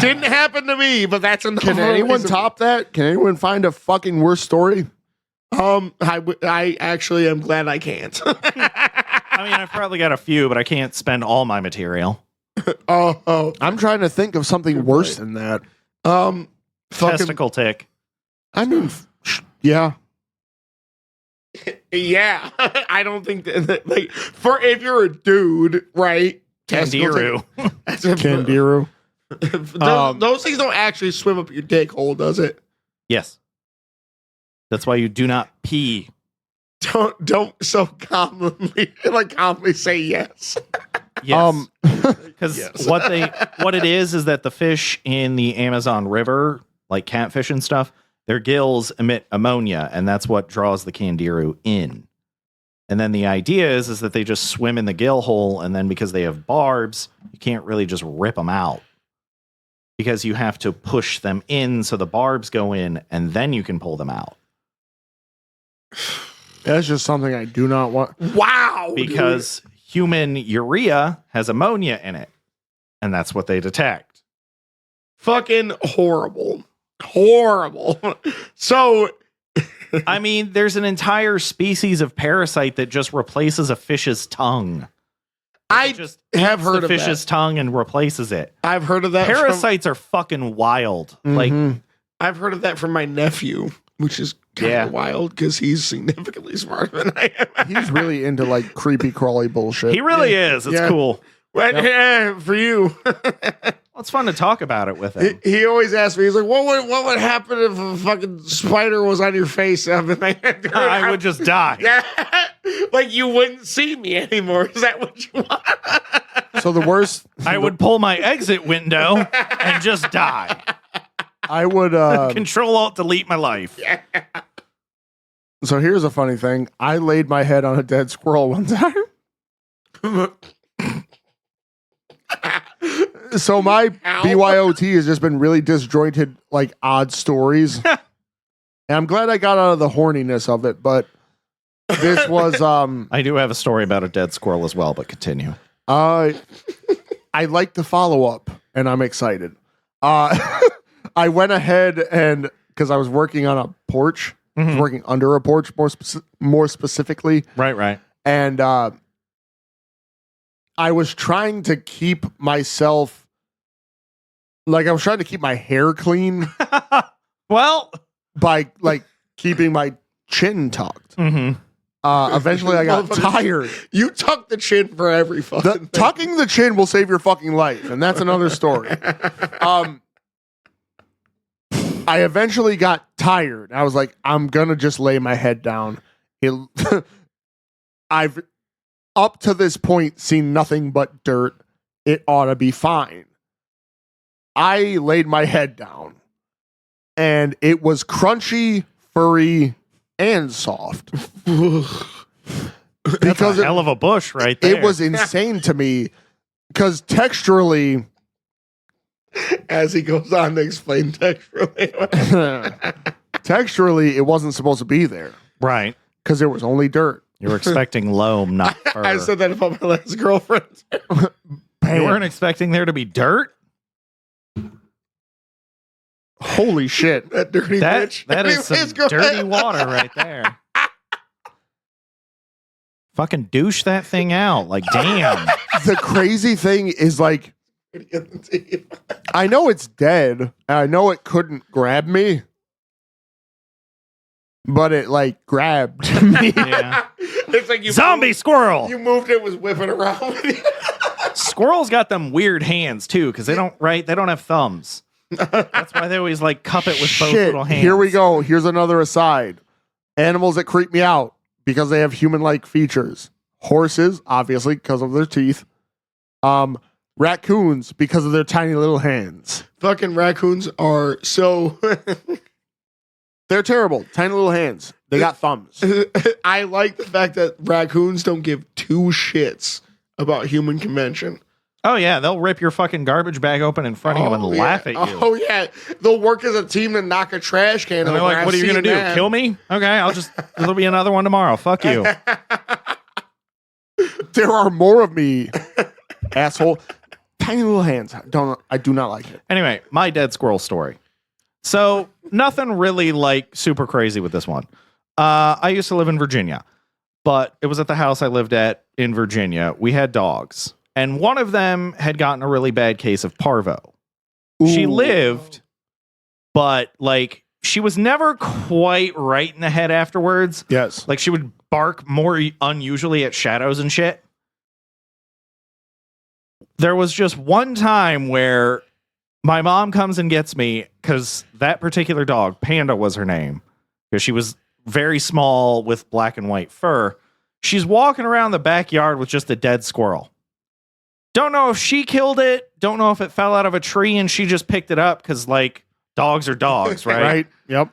Didn't happen to me, but that's another
Can anyone
reason.
top that? Can anyone find a fucking worse story?
I actually am glad I can't.
I mean, I've probably got a few, but I can't spend all my material.
Oh,
I'm trying to think of something worse than that.
fucking,
Testicle tick.
I mean, yeah.
yeah. I don't think that, like, for if you're a dude, right?
Candiru.
That's a
Candiru.
Those things don't actually swim up your dick hole, does it?
Yes. That's why you do not pee.
Don't so commonly say yes.
Yes. Because
Yes.
what it is that the fish in the Amazon River, like catfish and stuff, their gills emit ammonia, and that's what draws the Candiru in. And then the idea is that they just swim in the gill hole, and then because they have barbs, you can't really just rip them out. Because you have to push them in so the barbs go in, and then you can pull them out.
That's just something I do not want.
Wow.
Because human urea has ammonia in it, and that's what they detect.
fucking horrible. Horrible. So
I mean, there's an entire species of parasite that just replaces a fish's tongue.
I
It just
have
eats
heard
the
of
fish's tongue and replaces it.
I've heard of that.
Parasites are fucking wild. Like,
I've heard of that from my nephew, which is kind of wild because he's significantly smarter than I am.
He's really into like creepy crawly bullshit.
he really is. It's
Yeah.
cool.
But, for you.
Well, it's fun to talk about it with him.
He always asks me, he's like, what would happen if a fucking spider was on your face? I've been like, dude,
I would just die.
Yeah. Like you wouldn't see me anymore. Is that what you want?
So the worst,
I would pull my exit window and just die.
I would.
Control Alt Delete my life.
So here's a funny thing. I laid my head on a dead squirrel one time. So my
Ow.
BYOT has just been really disjointed, like odd stories. And I'm glad I got out of the horniness of it, but this was
I do have a story about a dead squirrel as well, but continue.
I like to follow up, and I'm excited. I went ahead and because I was working on a porch, I was working under a porch more specifically.
Right.
And I was trying to keep myself, like I was trying to keep my hair clean
Well,
by like keeping my chin tucked. Eventually I got tired.
You tuck the chin for every fucking thing.
Tucking the chin will save your fucking life, and that's another story. I eventually got tired. I was like, I'm gonna just lay my head down. I've up to this point seen nothing but dirt. It ought to be fine. I laid my head down, and it was crunchy, furry, and soft.
because a hell of a bush right there.
It was insane to me because texturally,
as he goes on to explain
texturally, it wasn't supposed to be there
right
because there was only dirt.
You were expecting loam, not fur.
I said that about my last girlfriend.
You weren't expecting there to be dirt?
Holy shit.
That dirty bitch.
That is some
Anyways, go
dirty
ahead.
water right there. Fucking douche that thing out. Like, damn.
The crazy thing is, like, I know it's dead, and I know it couldn't grab me, but it, like, grabbed me.
Yeah.
It's like you
Zombie squirrel.
You moved it, was whipping around with you.
Squirrels got them weird hands, too, because they don't have thumbs. That's why they always, like, cup it with both
Shit,
little hands.
here we go. Here's another aside. Animals that creep me out because they have human-like features. Horses, obviously, because of their teeth. Raccoons, because of their tiny little hands.
Fucking raccoons are so...
They're terrible. Tiny little hands. They got thumbs.
I like the fact that raccoons don't give two shits about human convention.
Oh, yeah. They'll rip your fucking garbage bag open in front of you and laugh at you.
Oh, yeah. They'll work as a team to knock a trash can
And
over.
they're like, what are you going to do?
That.
Kill me? Okay, there'll be another one tomorrow. Fuck you.
There are more of me, asshole. Tiny little hands. I do not like it.
Anyway, my dead squirrel story. So nothing really like super crazy with this one. I used to live in Virginia, but it was at the house I lived at in Virginia. We had dogs, and one of them had gotten a really bad case of parvo. She lived, but like she was never quite right in the head afterwards.
Yes.
Like she would bark more unusually at shadows and shit. There was just one time where my mom comes and gets me because that particular dog, Panda was her name, because she was very small with black and white fur. She's walking around the backyard with just a dead squirrel. Don't know if she killed it. Don't know if it fell out of a tree and she just picked it up because, like, dogs are dogs, right?
Right. Yep.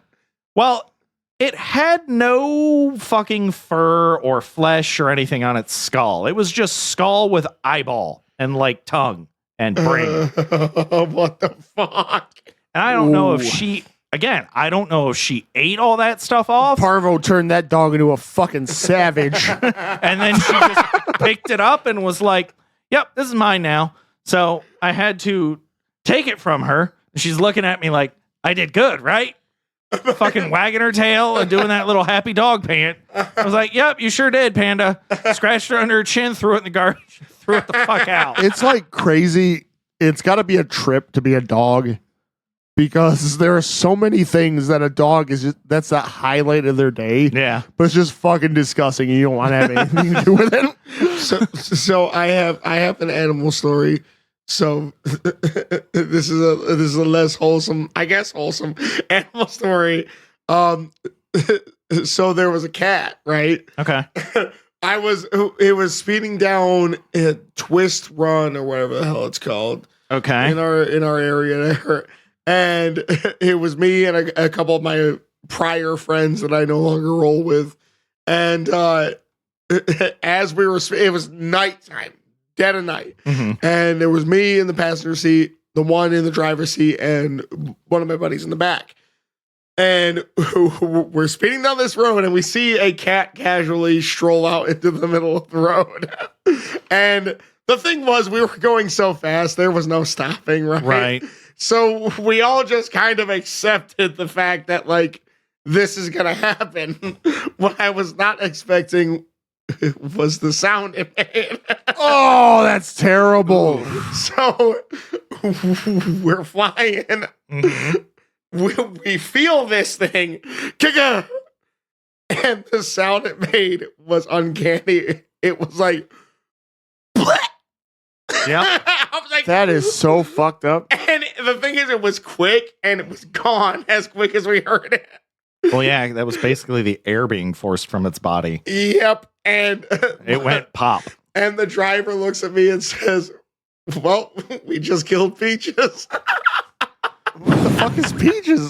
Well, it had no fucking fur or flesh or anything on its skull. It was just skull with eyeball and, like, tongue and brain.
What the fuck?
And I don't know if she... Again, I don't know if she ate all that stuff off.
Parvo turned that dog into a fucking savage.
And then she just picked it up and was like, yep, this is mine now. So I had to take it from her. She's looking at me like, I did good, right? Fucking wagging her tail and doing that little happy dog pant. I was like, yep, you sure did, Panda. Scratched her under her chin, threw it in the garbage, threw it the fuck out.
It's like crazy. It's got to be a trip to be a dog. Because there are so many things that a dog is just, that's the highlight of their day.
Yeah.
But it's just fucking disgusting and you don't want to have anything to do with it.
So I have an animal story. So this is a less wholesome, I guess wholesome animal story. So there was a cat, right?
Okay.
It was speeding down a Twist Run or whatever the hell it's called.
Okay.
In our area there. And it was me and a couple of my prior friends that I no longer roll with. And as we were, it was nighttime, dead of night. And there was me in the passenger seat, the one in the driver's seat, and one of my buddies in the back. And we're speeding down this road, and we see a cat casually stroll out into the middle of the road. And the thing was, we were going so fast, there was no stopping, right?
Right.
So we all just kind of accepted the fact that, like, this is going to happen. What I was not expecting was the sound it made.
Oh, that's terrible.
So we're flying. We feel this thing. Kick-a! And the sound it made was uncanny. It was like,
Yeah.
I was like,
That is so fucked up.
and the thing is, it was quick and it was gone as quick as we heard it.
Well, yeah, that was basically the air being forced from its body.
Yep. And
It went pop.
And the driver looks at me and says, well, we just killed Peaches.
What the fuck is Peaches?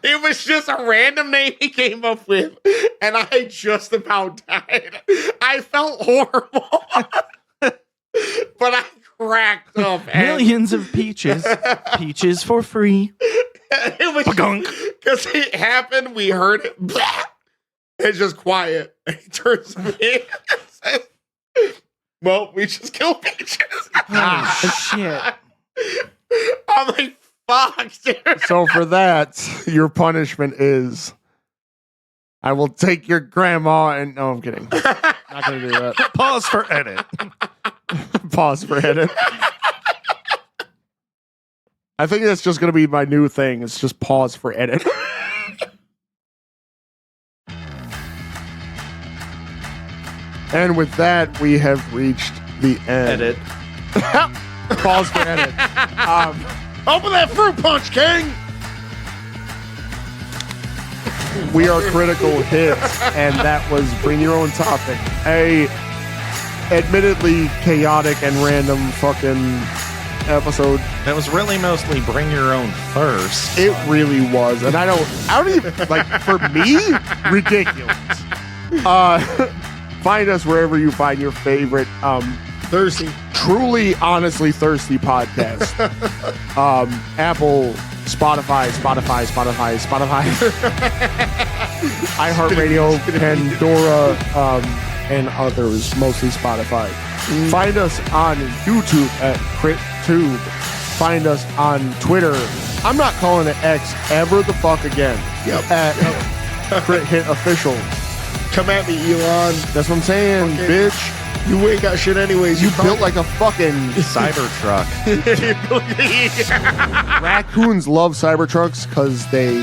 It was just a random name he came up with, and I just about died. I felt horrible, but I cracked up.
Millions of peaches. Peaches for free.
It was because it happened. We heard it. Blah, it's just quiet. And he turns to me and says, well, we just killed Peaches.
Oh, shit.
I'm like, fuck, dude.
So for that, your punishment is I will take your grandma and no, I'm kidding. Not gonna do that.
Pause for edit.
Pause for edit. I think that's just gonna be my new thing. It's just pause for edit. And with that, we have reached the end.
Edit.
Pause for edit.
Open that fruit punch, King.
We are Critical Hits, and that was Bring Your Own Topic. A admittedly chaotic and random fucking episode.
That was really mostly bring your own thirst.
It really was. And I don't even, like, for me, ridiculous. Find us wherever you find your favorite
Thirsty.
truly honestly thirsty podcast. Apple, Spotify, iHeartRadio, Pandora, and others, mostly Spotify. Find us on YouTube at CritTube. Find us on Twitter. I'm not calling it X ever the fuck again.
Yep.
At CritHit Official.
Come at me, Elon.
That's what I'm saying,
Okay.
bitch.
You ain't got shit anyways.
You built like a fucking
Cybertruck.
raccoons love Cybertrucks because they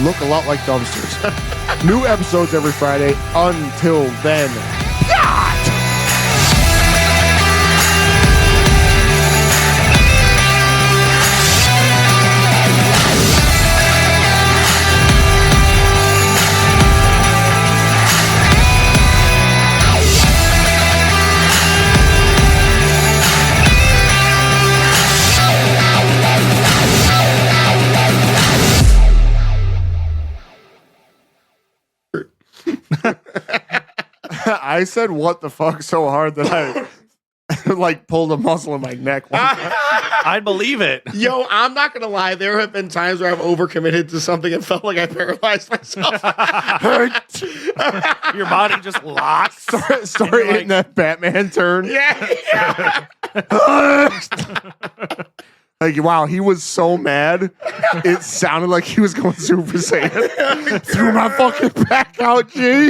look a lot like dumpsters. New episodes every Friday. Until then, I said what the fuck so hard that I like pulled a muscle in my neck.
I'd believe it.
Yo, I'm not gonna lie. There have been times where I've overcommitted to something and felt like I paralyzed myself.
Your body just locks.
Start
you're
hitting that Batman turn.
Yeah.
Like, wow, he was so mad. It sounded like he was going Super Saiyan. Threw my fucking back out, G.